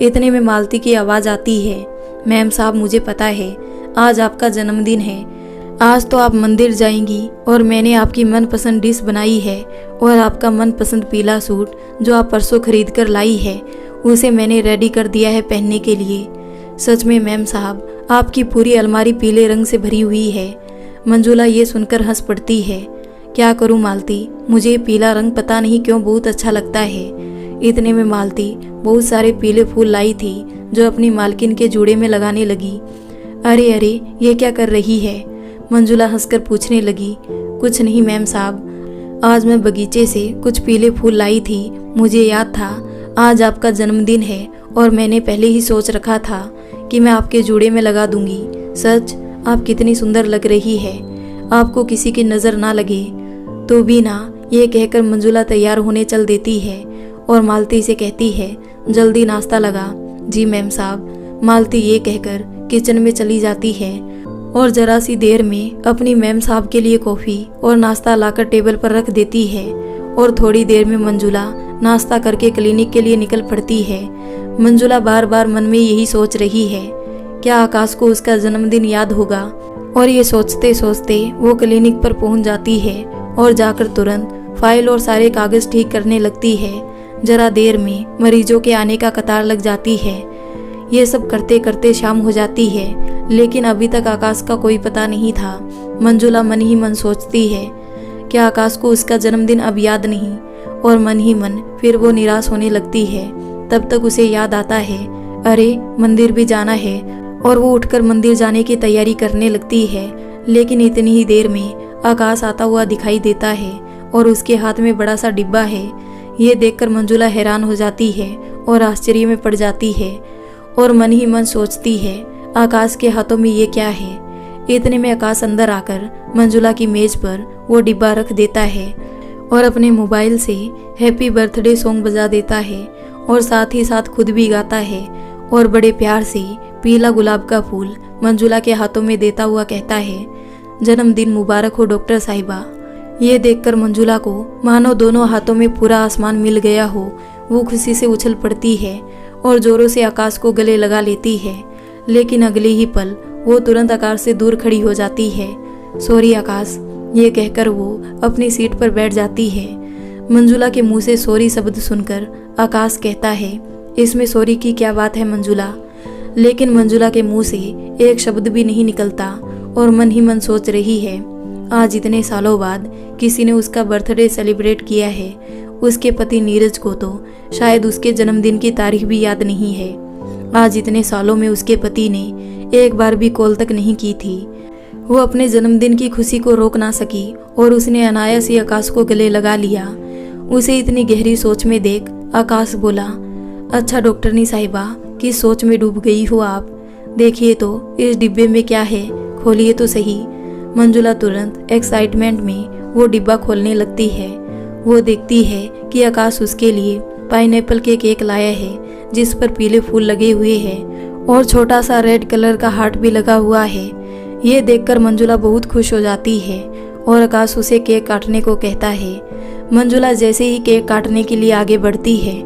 इतने में मालती की आवाज़ आती है, मैम साहब, मुझे पता है आज आपका जन्मदिन है, आज तो आप मंदिर जाएंगी और मैंने आपकी मनपसंद डिश बनाई है और आपका मनपसंद पीला सूट जो आप परसों खरीद कर लाई है उसे मैंने रेडी कर दिया है पहनने के लिए। सच में मैम साहब, आपकी पूरी अलमारी पीले रंग से भरी हुई है। मंजुला ये सुनकर हंस पड़ती है। क्या करूं मालती, मुझे पीला रंग पता नहीं क्यों बहुत अच्छा लगता है। इतने में मालती बहुत सारे पीले फूल लाई थी जो अपनी मालकिन के जूड़े में लगाने लगी। अरे अरे, ये क्या कर रही है? मंजुला हंसकर पूछने लगी, कुछ नहीं मैम साहब, आज मैं बगीचे से कुछ पीले फूल लाई थी। मुझे याद था आज आपका जन्मदिन है और मैंने पहले ही सोच रखा था कि मैं आपके जूड़े में लगा दूंगी। सच, आप कितनी सुंदर लग रही है, आपको किसी की नज़र ना लगे तो भी ना। ये कहकर मंजुला तैयार होने चल देती है और मालती से कहती है, जल्दी नाश्ता लगा। जी मैम साहब। मालती ये कहकर किचन में चली जाती है और जरा सी देर में अपनी मैम साहब के लिए कॉफ़ी और नाश्ता लाकर टेबल पर रख देती है और थोड़ी देर में मंजुला नाश्ता करके क्लिनिक के लिए निकल पड़ती है। मंजुला बार बार मन में यही सोच रही है क्या आकाश को उसका जन्मदिन याद होगा। और ये सोचते सोचते वो क्लिनिक पर पहुंच जाती है और जाकर तुरंत फाइल और सारे कागज ठीक करने लगती है। जरा देर में मरीजों के आने का कतार लग जाती है। ये सब करते करते शाम हो जाती है, लेकिन अभी तक आकाश का कोई पता नहीं था। मंजुला मन ही मन सोचती है कि आकाश को उसका जन्मदिन अब याद नहीं, और मन ही मन फिर वो निराश होने लगती है। तब तक उसे याद आता है, अरे मंदिर भी जाना है, और वो उठकर मंदिर जाने की तैयारी करने लगती है। लेकिन इतनी ही देर में आकाश आता हुआ दिखाई देता है और उसके हाथ में बड़ा सा डिब्बा है। ये देखकर मंजुला हैरान हो जाती है और आश्चर्य में पड़ जाती है, और मन ही मन सोचती है आकाश के हाथों में ये क्या है। इतने में आकाश अंदर आकर मंजुला की मेज पर वो डिब्बा रख देता है और अपने मोबाइल से हैप्पी बर्थडे सॉन्ग बजा देता है, और साथ ही साथ खुद भी गाता है, और बड़े प्यार से पीला गुलाब का फूल मंजुला के हाथों में देता हुआ कहता है, जन्मदिन मुबारक हो डॉक्टर साहिबा। ये देखकर मंजुला को मानो दोनों हाथों में पूरा आसमान मिल गया हो। वो खुशी से उछल पड़ती है और जोरों से आकाश को गले लगा लेती है, लेकिन अगले ही पल वो तुरंत आकाश से दूर खड़ी हो जाती है। सॉरी आकाश, ये कहकर वो अपनी सीट पर बैठ जाती है। मंजुला के मुंह से सॉरी शब्द सुनकर आकाश कहता है, इसमें सॉरी की क्या बात है मंजुला। लेकिन मंजुला के मुंह से एक शब्द भी नहीं निकलता, और मन ही मन सोच रही है, आज इतने सालों बाद किसी ने उसका बर्थडे सेलिब्रेट किया है। उसके पति नीरज को तो शायद उसके जन्मदिन की तारीख भी याद नहीं है। आज इतने सालों में उसके पति ने एक बार भी कॉल तक नहीं की थी। वो अपने जन्मदिन की खुशी को रोक ना सकी और उसने अनायास ही आकाश को गले लगा लिया। उसे इतनी गहरी सोच में देख आकाश बोला, अच्छा डॉक्टरनी साहिबा, किस सोच में डूब गई हो आप। देखिए तो इस डिब्बे में क्या है, खोलिए तो सही। मंजुला तुरंत एक्साइटमेंट में वो डिब्बा खोलने लगती है। वो देखती है कि आकाश उसके लिए पाइनएप्पल के केक लाया है, जिस पर पीले फूल लगे हुए हैं और छोटा सा रेड कलर का हार्ट भी लगा हुआ है। ये देखकर मंजुला बहुत खुश हो जाती है और आकाश उसे केक काटने को कहता है। मंजुला जैसे ही केक काटने के लिए आगे बढ़ती है,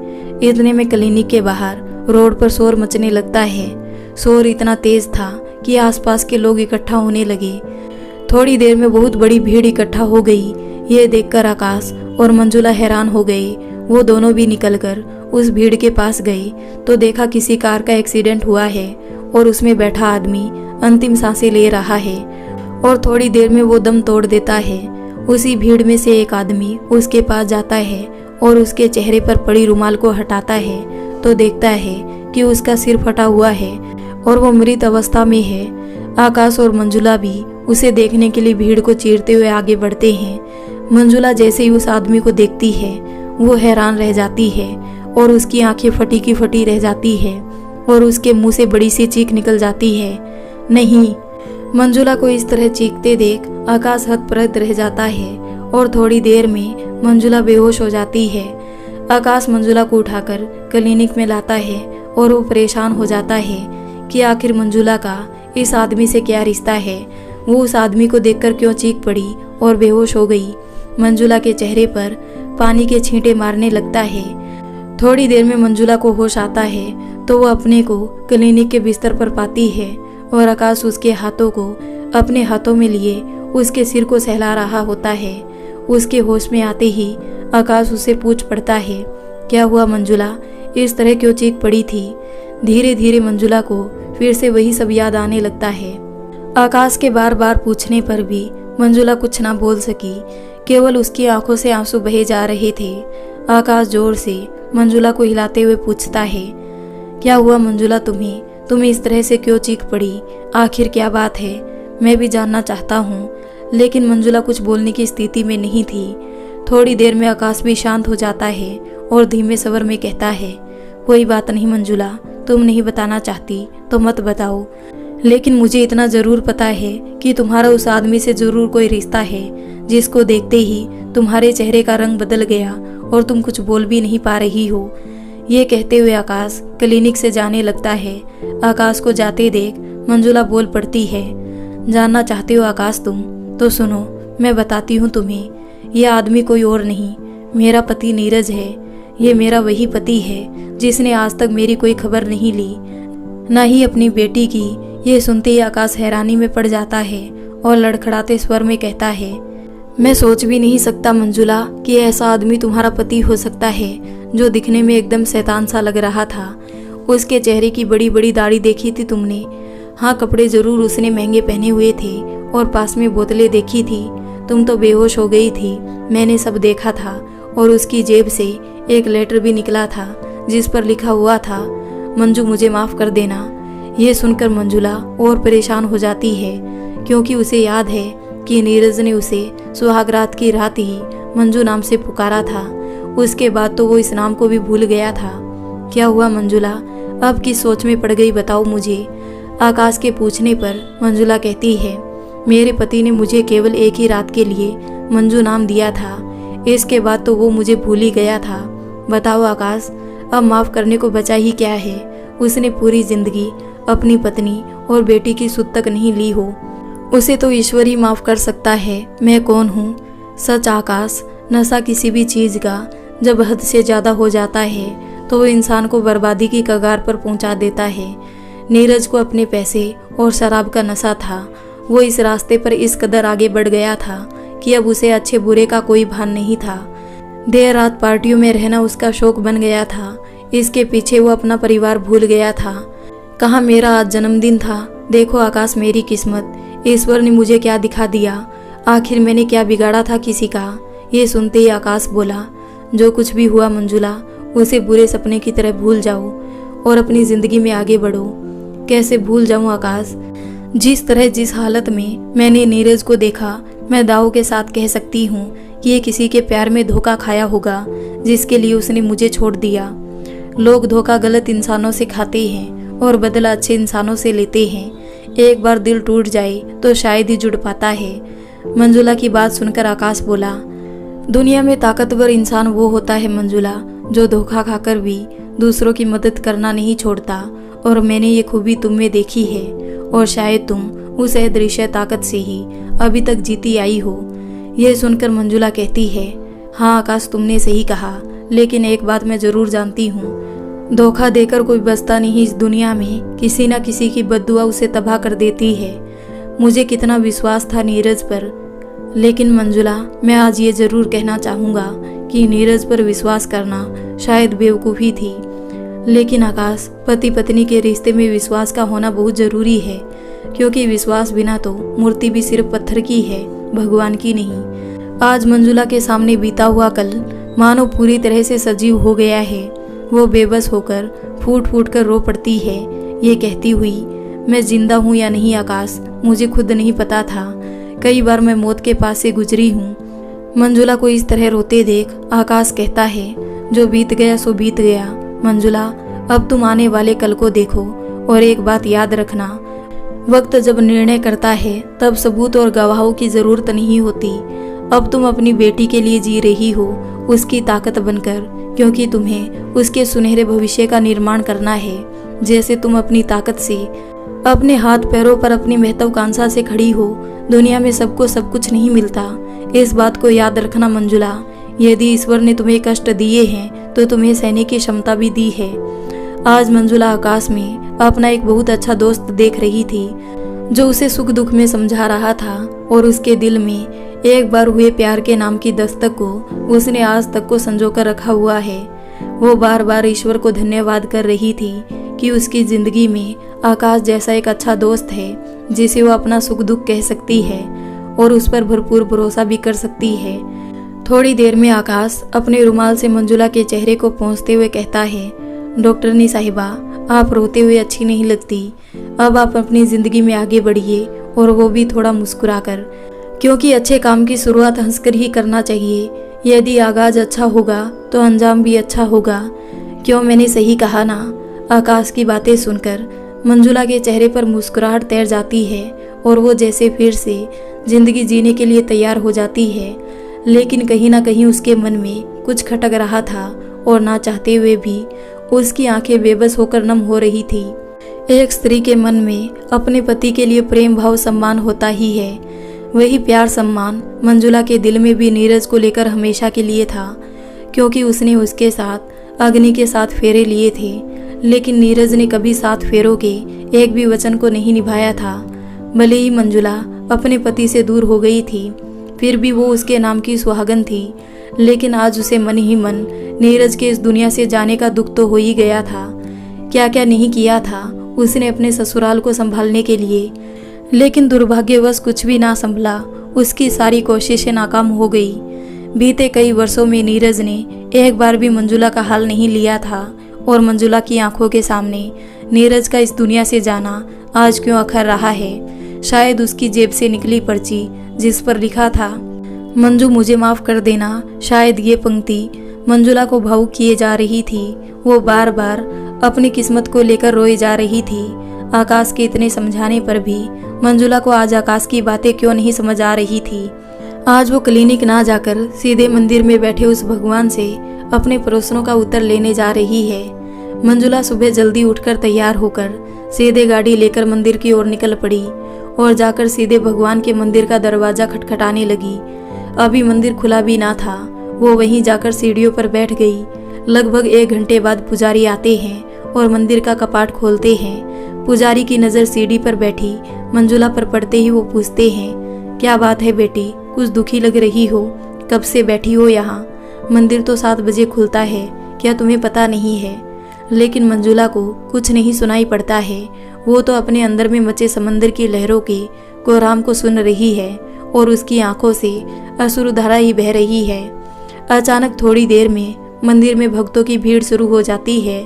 इतने में क्लिनिक के बाहर रोड पर शोर मचने लगता है। शोर इतना तेज था कि आसपास के लोग इकट्ठा होने लगे। थोड़ी देर में बहुत बड़ी भीड़ इकट्ठा हो गई। ये देखकर आकाश और मंजुला हैरान हो गए। वो दोनों भी निकलकर उस भीड़ के पास गए तो देखा किसी कार का एक्सीडेंट हुआ है और उसमें बैठा आदमी अंतिम सांसें ले रहा है, और थोड़ी देर में वो दम तोड़ देता है। उसी भीड़ में से एक आदमी उसके पास जाता है और उसके चेहरे पर पड़ी रुमाल को हटाता है तो देखता है कि उसका सिर फटा हुआ है और वो मृत अवस्था में है। आकाश और मंजुला भी उसे देखने के लिए भीड़ को चीरते हुए आगे बढ़ते हैं। मंजुला जैसे ही उस आदमी को देखती है, वो हैरान रह जाती है और उसकी आंखें फटी की फटी रह जाती है और उसके मुंह से बड़ी सी चीख निकल जाती है। नहीं। मंजुला को इस तरह चीखते देख आकाश हतप्रभ रह जाता है और थोड़ी देर में मंजुला बेहोश हो जाती है। आकाश मंजुला को उठाकर क्लिनिक में लाता है और वो परेशान हो जाता है कि आखिर मंजुला का इस आदमी से क्या रिश्ता है। वो उस आदमी को देखकर क्यों चीख पड़ी और बेहोश हो गई। मंजुला के चेहरे पर पानी के छींटे मारने लगता है। थोड़ी देर में मंजुला को होश आता है तो वो अपने को क्लिनिक के बिस्तर पर पाती है और आकाश उसके हाथों को अपने हाथों में लिए उसके सिर को सहला रहा होता है। उसके होश में आते ही आकाश उससे पूछ पड़ता है, क्या हुआ मंजुला, इस तरह क्यों चीख पड़ी थी। धीरे धीरे मंजुला को फिर से वही सब याद आने लगता है। आकाश के बार बार पूछने पर भी मंजुला कुछ ना बोल सकी, केवल उसकी आंखों से आंसू बहे जा रहे थे। आकाश जोर से मंजुला को हिलाते हुए पूछता है, क्या हुआ मंजुला तुम्हें, तुम इस तरह से क्यों चीख पड़ी, आखिर क्या बात है। मैं भी जानना चाहता हूँ। लेकिन मंजुला कुछ बोलने की स्थिति में नहीं थी। थोड़ी देर में आकाश भी शांत हो जाता है और धीमे स्वर में कहता है, कोई बात नहीं मंजुला, तुम नहीं बताना चाहती तो मत बताओ, लेकिन मुझे इतना जरूर पता है कि तुम्हारा उस आदमी से जरूर कोई रिश्ता है, जिसको देखते ही तुम्हारे चेहरे का रंग बदल गया और तुम कुछ बोल भी नहीं पा रही हो। ये कहते हुए आकाश क्लिनिक से जाने लगता है। आकाश को जाते देख मंजुला बोल पड़ती है, जानना चाहते हो आकाश तुम, तो सुनो मैं बताती हूँ तुम्हें। यह आदमी कोई और नहीं, मेरा पति नीरज है। ये मेरा वही पति है जिसने आज तक मेरी कोई खबर नहीं ली। न ही अपनी बेटी की। ये सुनते ही आकाश हैरानी में पड़ जाता है और लड़खड़ाते स्वर में कहता है, मैं सोच भी नहीं सकता मंजुला कि ऐसा आदमी तुम्हारा पति हो सकता है जो दिखने में एकदम शैतान सा लग रहा था। उसके चेहरे की बड़ी बड़ी दाढ़ी देखी थी तुमने? हाँ, कपड़े जरूर उसने महंगे पहने हुए थे और पास में बोतलें देखी थी। तुम तो बेहोश हो गई थी, मैंने सब देखा था। और उसकी जेब से एक लेटर भी निकला था जिस पर लिखा हुआ था, मंजू मुझे माफ़ कर देना। ये सुनकर मंजुला और परेशान हो जाती है क्योंकि उसे याद है कि नीरज ने उसे सुहागरात की रात ही मंजू नाम से पुकारा था। उसके बाद तो वो इस नाम को भी भूल गया था। क्या हुआ मंजुला, अब किस सोच में पड़ गई बताओ मुझे? आकाश के पूछने पर मंजुला कहती है, मेरे पति ने मुझे केवल एक ही रात के लिए मंजू नाम दिया था, इसके बाद तो वो मुझे भूल ही गया था। बताओ आकाश, अब माफ़ करने को बचा ही क्या है? उसने पूरी जिंदगी अपनी पत्नी और बेटी की सुध तक नहीं ली हो, उसे तो ईश्वर ही माफ़ कर सकता है। मैं कौन हूँ? सच आकाश, नशा किसी भी चीज़ का जब हद से ज़्यादा हो जाता है तो वो इंसान को बर्बादी की कगार पर पहुँचा देता है। नीरज को अपने पैसे और शराब का नशा था। वो इस रास्ते पर इस कदर आगे बढ़ गया था कि अब उसे अच्छे बुरे का कोई भान नहीं था। देर रात पार्टियों में रहना उसका शौक बन गया था। इसके पीछे वो अपना परिवार भूल गया था। कहाँ मेरा आज जन्मदिन था? देखो आकाश, मेरी किस्मत, ईश्वर ने मुझे क्या दिखा दिया। आखिर मैंने क्या बिगाड़ा था किसी का? ये सुनते ही आकाश बोला, जो कुछ भी हुआ मंजुला, उसे बुरे सपने की तरह भूल जाओ और अपनी जिंदगी में आगे बढ़ो। कैसे भूल जाऊं आकाश? जिस तरह जिस हालत में मैंने नीरज को देखा, मैं दाव के साथ कह सकती हूँ कि ये किसी के प्यार में धोखा खाया होगा जिसके लिए उसने मुझे छोड़ दिया। लोग धोखा गलत इंसानों से खाते हैं और बदला अच्छे इंसानों से लेते हैं। एक बार दिल टूट जाए तो शायद ही जुड़ पाता है। मंजुला की बात सुनकर आकाश बोला, दुनिया में ताकतवर इंसान वो होता है मंजुला, जो धोखा खाकर भी दूसरों की मदद करना नहीं छोड़ता। और मैंने ये खूबी तुम में देखी है और शायद तुम उस अदृश्य ताकत से ही अभी तक जीती आई हो। यह सुनकर मंजुला कहती है, हाँ आकाश, तुमने सही कहा, लेकिन एक बात मैं जरूर जानती हूँ, धोखा देकर कोई बचता नहीं इस दुनिया में। किसी न किसी की बद्दुआ उसे तबाह कर देती है। मुझे कितना विश्वास था नीरज पर, लेकिन मंजुला, मैं आज ये जरूर कहना चाहूँगा कि नीरज पर विश्वास करना शायद बेवकूफ़ी थी। लेकिन आकाश, पति पत्नी के रिश्ते में विश्वास का होना बहुत ज़रूरी है, क्योंकि विश्वास बिना तो मूर्ति भी सिर्फ पत्थर की है, भगवान की नहीं। आज मंजुला के सामने बीता हुआ कल मानो पूरी तरह से सजीव हो गया है। वो बेबस होकर फूट फूट कर रो पड़ती है, ये कहती हुई, मैं जिंदा हूँ या नहीं आकाश, मुझे खुद नहीं पता था। कई बार मैं मौत के पास से गुजरी हूँ। मंजुला को इस तरह रोते देख आकाश कहता है, जो बीत गया सो बीत गया। मंजुला, अब तुम आने वाले कल को देखो और एक बात याद रखना, वक्त जब निर्णय करता है तब सबूत और गवाहों की जरूरत नहीं होती। अब तुम अपनी बेटी के लिए जी रही हो, उसकी ताकत बनकर, क्योंकि तुम्हें उसके सुनहरे भविष्य का निर्माण करना है। जैसे तुम अपनी ताकत से अपने हाथ पैरों पर अपनी महत्वाकांक्षा से खड़ी हो। दुनिया में सबको सब कुछ नहीं मिलता, इस बात को याद रखना मंजुला। यदि ईश्वर ने तुम्हें कष्ट दिए हैं तो तुम्हें सहने की क्षमता भी दी है। आज मंजुला आकाश में अपना एक बहुत अच्छा दोस्त देख रही थी, जो उसे सुख दुख में समझा रहा था, और उसके दिल में एक बार हुए प्यार के नाम की दस्तक को उसने आज तक को संजोकर रखा हुआ है। वो बार बार ईश्वर को धन्यवाद कर रही थी कि उसकी जिंदगी में आकाश जैसा एक अच्छा दोस्त है, जिसे वो अपना सुख दुख कह सकती है और उस पर भरपूर भरोसा भी कर सकती है। थोड़ी देर में आकाश अपने रुमाल से मंजुला के चेहरे को पोंछते हुए कहता है, डॉक्टरनी साहिबा, आप रोते हुए अच्छी नहीं लगती। अब आप अपनी जिंदगी में आगे बढ़िए, और वो भी थोड़ा मुस्कुराकर, क्योंकि अच्छे काम की शुरुआत हंसकर ही करना चाहिए। यदि आगाज अच्छा होगा तो अंजाम भी अच्छा होगा। क्यों, मैंने सही कहा ना? आकाश की बातें सुनकर मंजुला के चेहरे पर मुस्कुराहट तैर जाती है और वो जैसे फिर से जिंदगी जीने के लिए तैयार हो जाती है। लेकिन कहीं ना कहीं उसके मन में कुछ खटक रहा था और ना चाहते हुए भी उसकी आंखें बेबस होकर नम हो रही थी। एक स्त्री के मन में अपने पति के लिए प्रेम भाव सम्मान होता ही है। वही प्यार सम्मान मंजुला के दिल में भी नीरज को लेकर हमेशा के लिए था, क्योंकि उसने उसके साथ अग्नि के साथ फेरे लिए थे। लेकिन नीरज ने कभी 7 फेरों के एक भी वचन को नहीं निभाया था। भले ही मंजुला अपने पति से दूर हो गई थी, फिर भी वो उसके नाम की सुहागन थी। लेकिन आज उसे मन ही मन नीरज के इस दुनिया से जाने का दुख तो हो ही गया था। क्या क्या नहीं किया था उसने अपने ससुराल को संभालने के लिए, लेकिन दुर्भाग्यवश कुछ भी ना संभला। उसकी सारी कोशिशें नाकाम हो गई। बीते कई वर्षों में नीरज ने एक बार भी मंजुला का हाल नहीं लिया था और मंजुला की आंखों के सामने नीरज का इस दुनिया से जाना आज क्यों अखर रहा है। शायद उसकी जेब से निकली पर्ची जिस पर लिखा था मंजू मुझे माफ कर देना, शायद ये पंक्ति मंजुला को भावुक किए जा रही थी। वो बार बार अपनी किस्मत को लेकर रोई जा रही थी। आकाश के इतने समझाने पर भी मंजुला को आज आकाश की बातें क्यों नहीं समझ आ रही थी। आज वो क्लिनिक ना जाकर सीधे मंदिर में बैठे उस भगवान से अपने प्रश्नों का उत्तर लेने जा रही है। मंजुला सुबह जल्दी उठकर तैयार होकर सीधे गाड़ी लेकर मंदिर की ओर निकल पड़ी और जाकर सीधे भगवान के मंदिर का दरवाजा खटखटाने लगी। अभी मंदिर खुला भी ना था। वो वहीं जाकर सीढ़ियों पर बैठ गई। लगभग 1 घंटे बाद पुजारी आते हैं और मंदिर का कपाट खोलते हैं। पुजारी की नज़र सीढ़ी पर बैठी मंजुला पर पड़ते ही वो पूछते हैं, क्या बात है बेटी, कुछ दुखी लग रही हो, कब से बैठी हो यहाँ? मंदिर तो 7 बजे खुलता है, क्या तुम्हें पता नहीं है? लेकिन मंजुला को कुछ नहीं सुनाई पड़ता है। वो तो अपने अंदर में मचे समंदर की लहरों के कोराम को सुन रही है और उसकी आंखों से अश्रुधारा ही बह रही है। अचानक थोड़ी देर में मंदिर में भक्तों की भीड़ शुरू हो जाती है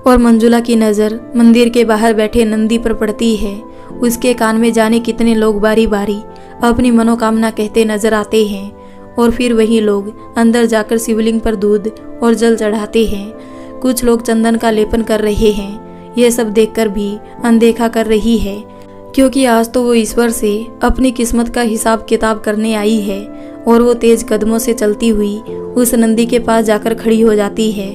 और मंजुला की नज़र मंदिर के बाहर बैठे नंदी पर पड़ती है। उसके कान में जाने कितने लोग बारी बारी अपनी मनोकामना कहते नजर आते हैं और फिर वही लोग अंदर जाकर शिवलिंग पर दूध और जल चढ़ाते हैं। कुछ लोग चंदन का लेपन कर रहे हैं। ये सब देखकर भी अनदेखा कर रही है, क्योंकि आज तो वो ईश्वर से अपनी किस्मत का हिसाब किताब करने आई है। और वो तेज कदमों से चलती हुई उस नंदी के पास जाकर खड़ी हो जाती है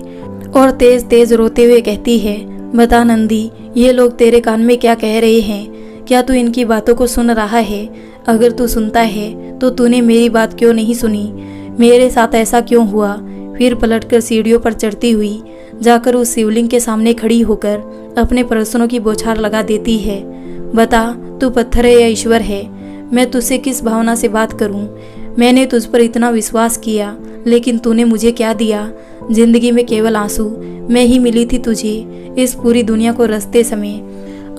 और तेज तेज रोते हुए कहती है, बता नंदी, ये लोग तेरे कान में क्या कह रहे हैं? क्या तू इनकी बातों को सुन रहा है? अगर तू सुनता है तो तूने मेरी बात क्यों नहीं सुनी? मेरे साथ ऐसा क्यों हुआ? फिर पलटकर सीढ़ियों पर चढ़ती हुई जाकर उस शिवलिंग के सामने खड़ी होकर अपने प्रश्नों की बौछार लगा देती है। बता, तू पत्थर है या ईश्वर है? मैं तुझसे किस भावना से बात करूं? मैंने तुझ पर इतना विश्वास किया, लेकिन तूने मुझे क्या दिया? जिंदगी में केवल आंसू। मैं ही मिली थी तुझे इस पूरी दुनिया को रचते समय।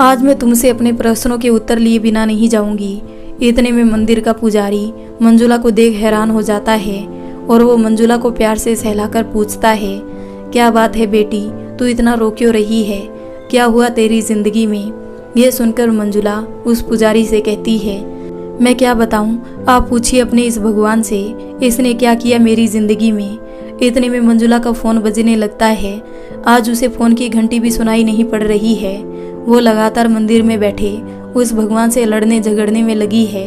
आज मैं तुमसे अपने प्रश्नों के उत्तर लिए बिना नहीं जाऊंगी। इतने में मंदिर का पुजारी मंजुला को देख हैरान हो जाता है और वो मंजुला को प्यार से सहलाकर पूछता है, क्या बात है बेटी, तू इतना रो क्यों रही है? क्या हुआ तेरी जिंदगी में? ये सुनकर मंजुला उस पुजारी से कहती है, मैं क्या बताऊं, आप पूछिए अपने इस भगवान से, इसने क्या किया मेरी जिंदगी में। इतने में मंजुला का फोन बजने लगता है। आज उसे फोन की घंटी भी सुनाई नहीं पड़ रही है। वो लगातार मंदिर में बैठे उस भगवान से लड़ने झगड़ने में लगी है।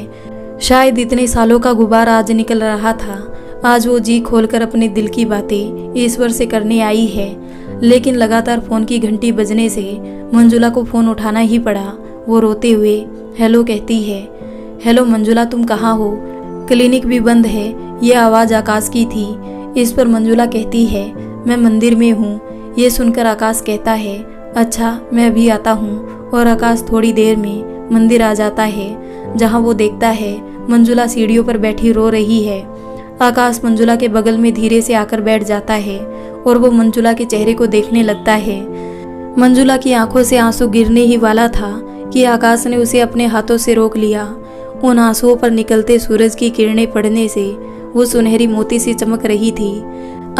शायद इतने सालों का गुबार आज निकल रहा था। आज वो जी खोलकर अपने दिल की बातें ईश्वर से करने आई है। लेकिन लगातार फोन की घंटी बजने से मंजुला को फोन उठाना ही पड़ा। वो रोते हुए हेलो कहती है। हेलो मंजुला, तुम कहाँ हो? क्लिनिक भी बंद है। ये आवाज़ आकाश की थी। इस पर मंजुला कहती है, मैं मंदिर में हूँ। ये सुनकर आकाश कहता है, अच्छा मैं अभी आता हूँ। और आकाश थोड़ी देर में मंदिर आ जाता है, जहाँ वो देखता है मंजुला सीढ़ियों पर बैठी रो रही है। आकाश मंजुला के बगल में धीरे से आकर बैठ जाता है और वो मंजुला के चेहरे को देखने लगता है। मंजुला की आंखों से आंसू गिरने ही वाला था कि आकाश ने उसे अपने हाथों से रोक लिया। उन आंसुओं पर निकलते सूरज की किरणें पड़ने से वो सुनहरी मोती सी चमक रही थी।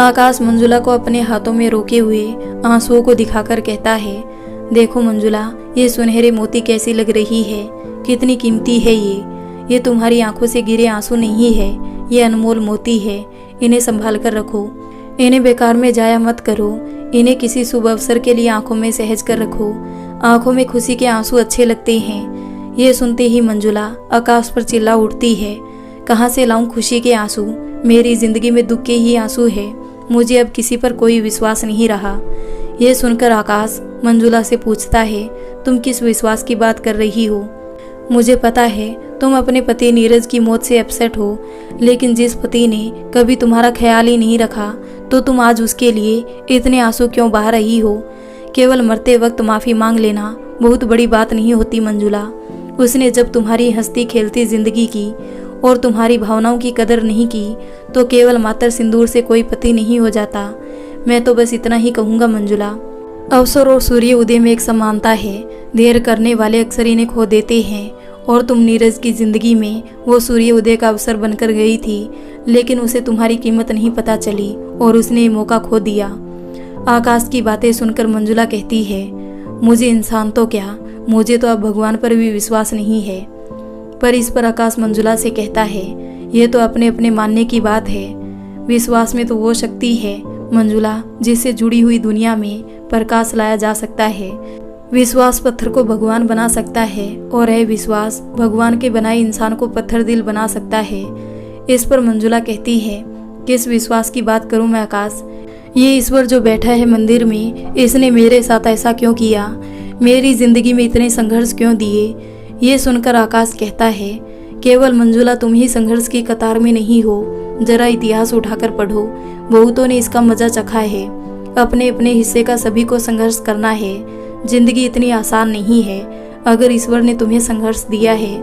आकाश मंजुला को अपने हाथों में रोके हुए आंसुओं को दिखाकर कहता है, देखो मंजुला, ये सुनहरे मोती कैसी लग रही है, कितनी कीमती है ये तुम्हारी आंखों से गिरे आंसू नहीं है, ये अनमोल मोती है। इन्हें संभाल कर रखो, इन्हें बेकार में जाया मत करो। इन्हें किसी शुभ अवसर के लिए आंखों में सहज कर रखो। आंखों में खुशी के आंसू अच्छे लगते हैं। ये सुनते ही मंजुला आकाश पर चिल्ला उठती है, कहाँ से लाऊं खुशी के आंसू? मेरी जिंदगी में दुख के ही आंसू है। मुझे अब किसी पर कोई विश्वास नहीं रहा। ये सुनकर आकाश मंजुला से पूछता है, तुम किस विश्वास की बात कर रही हो? मुझे पता है तुम अपने पति नीरज की मौत से अपसेट हो, लेकिन जिस पति ने कभी तुम्हारा ख्याल ही नहीं रखा, तो तुम आज उसके लिए इतने आंसू क्यों बहा रही हो? केवल मरते वक्त माफ़ी मांग लेना बहुत बड़ी बात नहीं होती मंजुला। उसने जब तुम्हारी हंसती खेलती जिंदगी की और तुम्हारी भावनाओं की कदर नहीं की तो केवल मात्र सिंदूर से कोई पति नहीं हो जाता। मैं तो बस इतना ही कहूँगा मंजुला। अवसर और सूर्य उदय में एक समानता है। देर करने वाले अक्सर इन्हें खो देते हैं और तुम नीरज की जिंदगी में वो सूर्य उदय का अवसर बनकर गई थी, लेकिन उसे तुम्हारी कीमत नहीं पता चली और उसने ये मौका खो दिया। आकाश की बातें सुनकर मंजुला कहती है, मुझे इंसान तो क्या, मुझे तो अब भगवान पर भी विश्वास नहीं है। पर इस पर आकाश मंजुला से कहता है, ये तो अपने अपने मानने की बात है। विश्वास में तो वो शक्ति है मंजुला जिससे जुड़ी हुई दुनिया में प्रकाश लाया जा सकता है। विश्वास पत्थर को भगवान बना सकता है और यह विश्वास भगवान के बनाए इंसान को पत्थर दिल बना सकता है। इस पर मंजुला कहती है, किस विश्वास की बात करूं मैं आकाश? ये ईश्वर जो बैठा है मंदिर में, इसने मेरे साथ ऐसा क्यों किया? मेरी जिंदगी में इतने संघर्ष क्यों दिए? ये सुनकर आकाश कहता है, केवल मंजुला तुम ही संघर्ष की कतार में नहीं हो। जरा इतिहास उठाकर पढ़ो, बहुतों ने इसका मजा चखा है। अपने अपने हिस्से का सभी को संघर्ष करना है। जिंदगी इतनी आसान नहीं है। अगर ईश्वर ने तुम्हें संघर्ष दिया है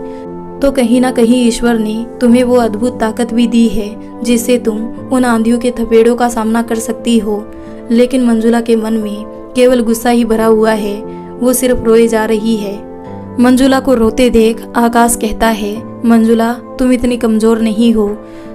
तो कहीं ना कहीं ईश्वर ने तुम्हें वो अद्भुत ताकत भी दी है जिससे तुम उन आंधियों के थपेड़ों का सामना कर सकती हो। लेकिन मंजुला के मन में केवल गुस्सा ही भरा हुआ है, वो सिर्फ रोए जा रही है। मंजुला को रोते देख आकाश कहता है, मंजुला तुम इतनी कमजोर नहीं हो।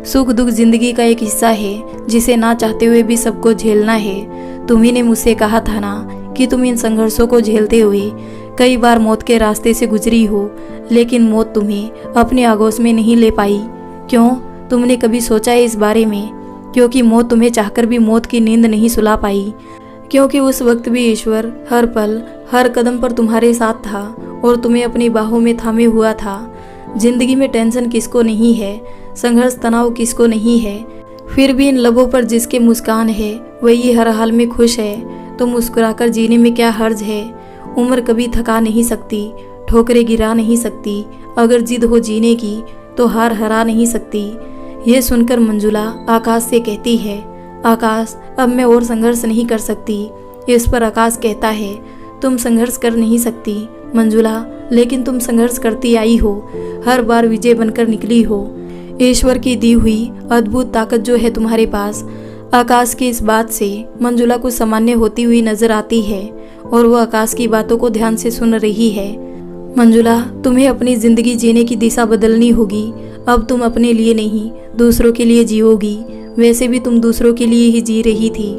सुख दुख जिंदगी का एक हिस्सा है जिसे ना चाहते हुए भी सबको झेलना है। तुम्ही ने मुझसे कहा था ना कि तुम इन संघर्षों को झेलते हुए कई बार मौत के रास्ते से गुजरी हो, लेकिन मौत तुम्हें अपने आगोश में नहीं ले पाई। क्यों? तुमने कभी सोचा है इस बारे में? क्योंकि मौत तुम्हें चाहकर भी मौत की नींद नहीं सुला पाई, क्योंकि उस वक्त भी ईश्वर हर पल हर कदम पर तुम्हारे साथ था और तुम्हें अपनी बाहों में थामे हुआ था। जिंदगी में टेंशन किसको नहीं है, संघर्ष तनाव किसको नहीं है, फिर भी इन लबों पर जिसके मुस्कान है वही हर हाल में खुश है। तो मुस्कुराकर जीने में क्या हर्ज है? उम्र कभी थका नहीं सकती, ठोकरें गिरा नहीं सकती। अगर जिद हो जीने की तो हार हरा नहीं सकती। ये सुनकर मंजुला आकाश से कहती है, आकाश अब मैं और संघर्ष नहीं कर सकती। इस पर आकाश कहता है, तुम संघर्ष कर नहीं सकती मंजुला, लेकिन तुम संघर्ष करती आई हो, हर बार विजय बनकर निकली हो। ईश्वर की दी हुई अद्भुत ताकत जो है तुम्हारे पास। आकाश की इस बात से मंजुला कुछ सामान्य होती हुई नजर आती है और वो आकाश की बातों को ध्यान से सुन रही है। मंजुला, तुम्हें अपनी जिंदगी जीने की दिशा बदलनी होगी। अब तुम अपने लिए नहीं दूसरों के लिए जियोगी। वैसे भी तुम दूसरों के लिए ही जी रही थी।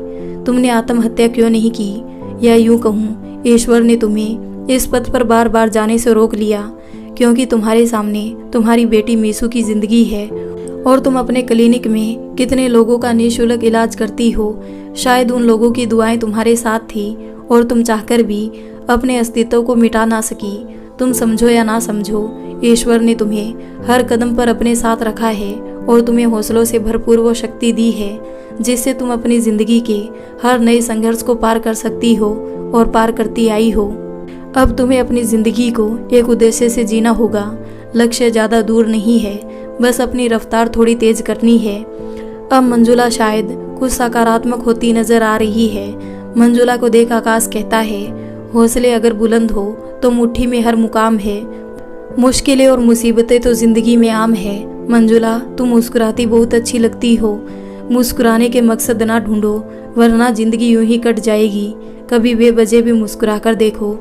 तुमने आत्महत्या क्यों नहीं की? या यूं कहूँ, ईश्वर ने तुम्हें इस पथ पर बार बार जाने से रोक लिया क्योंकि तुम्हारे सामने तुम्हारी बेटी मीसू की जिंदगी है और तुम अपने क्लिनिक में कितने लोगों का निःशुल्क इलाज करती हो। शायद उन लोगों की दुआएं तुम्हारे साथ थी और तुम चाहकर भी अपने अस्तित्व को मिटा ना सकी। तुम समझो या ना समझो, ईश्वर ने तुम्हें हर कदम पर अपने साथ रखा है और तुम्हें हौसलों से भरपूर वो शक्ति दी है जिससे तुम अपनी जिंदगी के हर नए संघर्ष को पार कर सकती हो और पार करती आई हो। अब तुम्हें अपनी जिंदगी को एक उद्देश्य से जीना होगा। लक्ष्य ज्यादा दूर नहीं है, बस अपनी रफ्तार थोड़ी तेज करनी है। अब मंजुला शायद कुछ सकारात्मक होती नजर आ रही है। मंजुला को देख आकाश कहता है, हौसले अगर बुलंद हो तो मुट्ठी में हर मुकाम है। मुश्किलें और मुसीबतें तो जिंदगी में आम है। मंजुला, तुम मुस्कुराती बहुत अच्छी लगती हो। मुस्कुराने के मकसद ना ढूंढो वरना जिंदगी यूं ही कट जाएगी। कभी बेवजह भी मुस्कुरा कर देखो,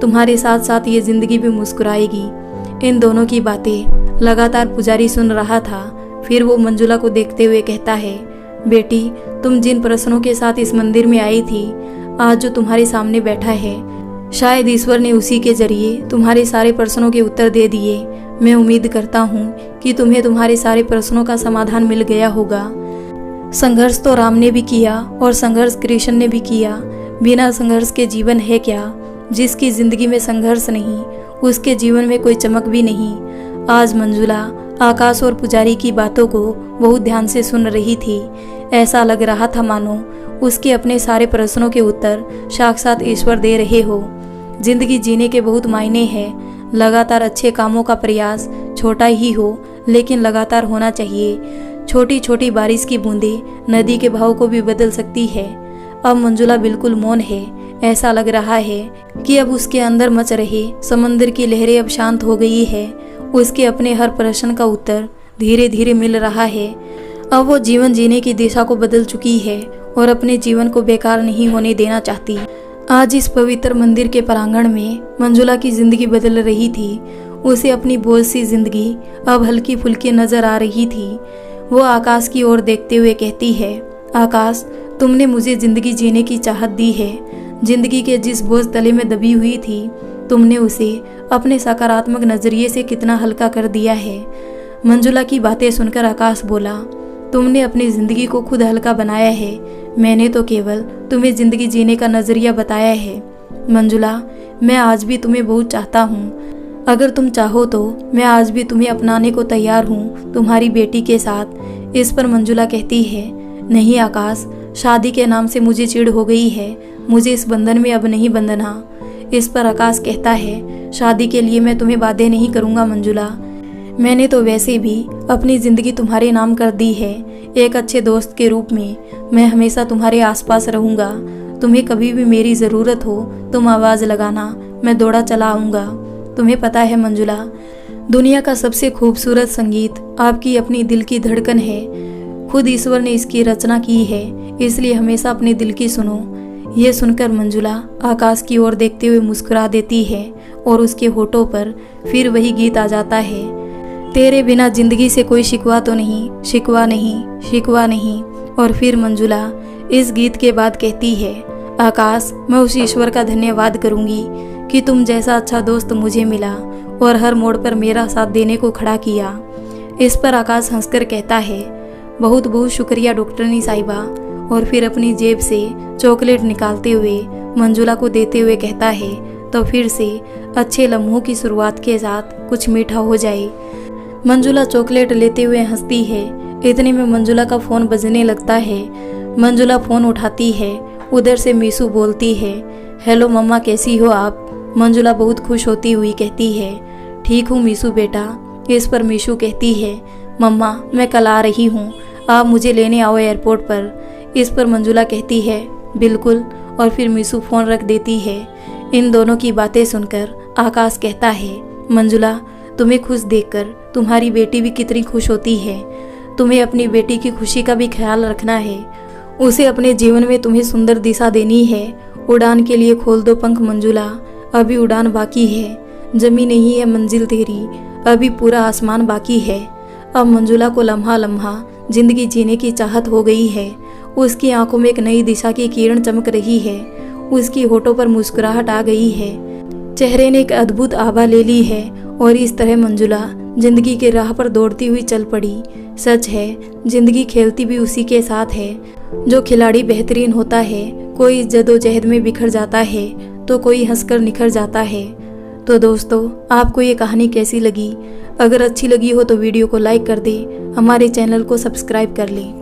तुम्हारे साथ साथ ये जिंदगी भी मुस्कुराएगी। इन दोनों की बातें लगातार पुजारी सुन रहा था। फिर वो मंजुला को देखते हुए कहता है, बेटी, तुम जिन प्रश्नों के साथ इस मंदिर में आई थी, आज जो तुम्हारे सामने बैठा है, शायद ईश्वर ने उसी के जरिए तुम्हारे सारे प्रश्नों के उत्तर दे दिए। मैं उम्मीद करता हूँ कि तुम्हें तुम्हारे सारे प्रश्नों का समाधान मिल गया होगा। संघर्ष तो राम ने भी किया और संघर्ष कृष्ण ने भी किया। बिना संघर्ष के जीवन है क्या? जिसकी जिंदगी में संघर्ष नहीं, उसके जीवन में कोई चमक भी नहीं। आज मंजुला आकाश और पुजारी की बातों को बहुत ध्यान से सुन रही थी। ऐसा लग रहा था मानो उसके अपने सारे प्रश्नों के उत्तर साक्षात ईश्वर दे रहे हो। जिंदगी जीने के बहुत मायने हैं। लगातार अच्छे कामों का प्रयास छोटा ही हो लेकिन लगातार होना चाहिए। छोटी छोटी बारिश की बूंदें नदी के बहाव को भी बदल सकती है। अब मंजुला बिल्कुल मौन है। ऐसा लग रहा है कि अब उसके अंदर मच रहे समंदर की लहरें अब शांत हो गई है। उसके अपने हर प्रश्न का उत्तर धीरे धीरे मिल रहा है। अब वो जीवन जीने की दिशा को बदल चुकी है और अपने जीवन को बेकार नहीं होने देना चाहती। आज इस पवित्र मंदिर के प्रांगण में मंजुला की जिंदगी बदल रही थी। उसे अपनी बोझ सी जिंदगी अब हल्की फुल्की नजर आ रही थी। वो आकाश की ओर देखते हुए कहती है, आकाश, तुमने मुझे जिंदगी जीने की चाहत दी है। जिंदगी के जिस बोझ तले में दबी हुई थी, तुमने उसे अपने सकारात्मक नजरिए से कितना हल्का कर दिया है। मंजुला की बातें सुनकर आकाश बोला, तुमने अपनी जिंदगी को खुद हल्का बनाया है। मैंने तो केवल तुम्हें जिंदगी जीने का नजरिया बताया है। मंजुला, मैं आज भी तुम्हें बहुत चाहता हूँ। अगर तुम चाहो तो मैं आज भी तुम्हें अपनाने को तैयार हूँ, तुम्हारी बेटी के साथ। इस पर मंजुला कहती है, नहीं आकाश, शादी के नाम से मुझे चिढ़ हो गई है। मुझे इस बंधन में अब नहीं बंधना। इस पर आकाश कहता है, शादी के लिए मैं तुम्हें बाध्य नहीं करूँगा मंजुला। मैंने तो वैसे भी अपनी जिंदगी तुम्हारे नाम कर दी है। एक अच्छे दोस्त के रूप में मैं हमेशा तुम्हारे आसपास रहूँगा। तुम्हें कभी भी मेरी ज़रूरत हो तुम आवाज़ लगाना, मैं दौड़ा चला आऊँगा। तुम्हें पता है मंजुला, दुनिया का सबसे खूबसूरत संगीत आपकी अपनी दिल की धड़कन है। खुद ईश्वर ने इसकी रचना की है, इसलिए हमेशा अपने दिल की सुनो। ये सुनकर मंजुला आकाश की ओर देखते हुए मुस्कुरा देती है और उसके होठों पर फिर वही गीत आ जाता है, तेरे बिना जिंदगी से कोई शिकवा तो नहीं, शिकवा नहीं, शिकवा नहीं। और फिर मंजुला इस गीत के बाद कहती है, आकाश, मैं उस ईश्वर का धन्यवाद करूंगी कि तुम जैसा अच्छा दोस्त मुझे मिला और हर मोड़ पर मेरा साथ देने को खड़ा किया। इस पर आकाश हंसकर कहता है, बहुत बहुत शुक्रिया डॉक्टरनी साहिबा। और फिर अपनी जेब से चॉकलेट निकालते हुए मंजुला को देते हुए कहता है, तो फिर से अच्छे लम्हों की शुरुआत के साथ कुछ मीठा हो जाए। मंजुला चॉकलेट लेते हुए हंसती है। इतने में मंजुला का फोन बजने लगता है। मंजुला फोन उठाती है। उधर से मीशू बोलती है, हेलो मम्मा, कैसी हो आप? मंजुला बहुत खुश होती हुई कहती है, ठीक हूँ मीशू बेटा। इस पर मीशू कहती है, मम्मा मैं कल आ रही हूँ, आप मुझे लेने आओ एयरपोर्ट पर। इस पर मंजुला कहती है, बिल्कुल। और फिर मीशू फोन रख देती है। इन दोनों की बातें सुनकर आकाश कहता है, मंजुला, तुम्हें खुश देखकर तुम्हारी बेटी भी कितनी खुश होती है। तुम्हें अपनी बेटी की खुशी का भी ख्याल रखना है। उसे अपने जीवन में तुम्हें सुंदर दिशा देनी है। उड़ान के लिए खोल दो पंख मंजुला, अभी उड़ान बाकी है। जमी नहीं है मंजिल तेरी, अभी पूरा आसमान बाकी है। अब मंजुला को लम्हा लम्हा जिंदगी जीने की चाहत हो गई है। उसकी आंखों में एक नई दिशा की किरण चमक रही है। उसकी होठों पर मुस्कुराहट आ गई है। चेहरे ने एक अद्भुत आभा ले ली है। और इस तरह मंजुला जिंदगी के राह पर दौड़ती हुई चल पड़ी। सच है, जिंदगी खेलती भी उसी के साथ है। जो खिलाड़ी बेहतरीन होता है, कोई जद्दोजहद में बिखर जाता है तो कोई हंसकर निखर जाता है। तो दोस्तों, आपको ये कहानी कैसी लगी? अगर अच्छी लगी हो तो वीडियो को लाइक कर दें, हमारे चैनल को सब्सक्राइब कर लें।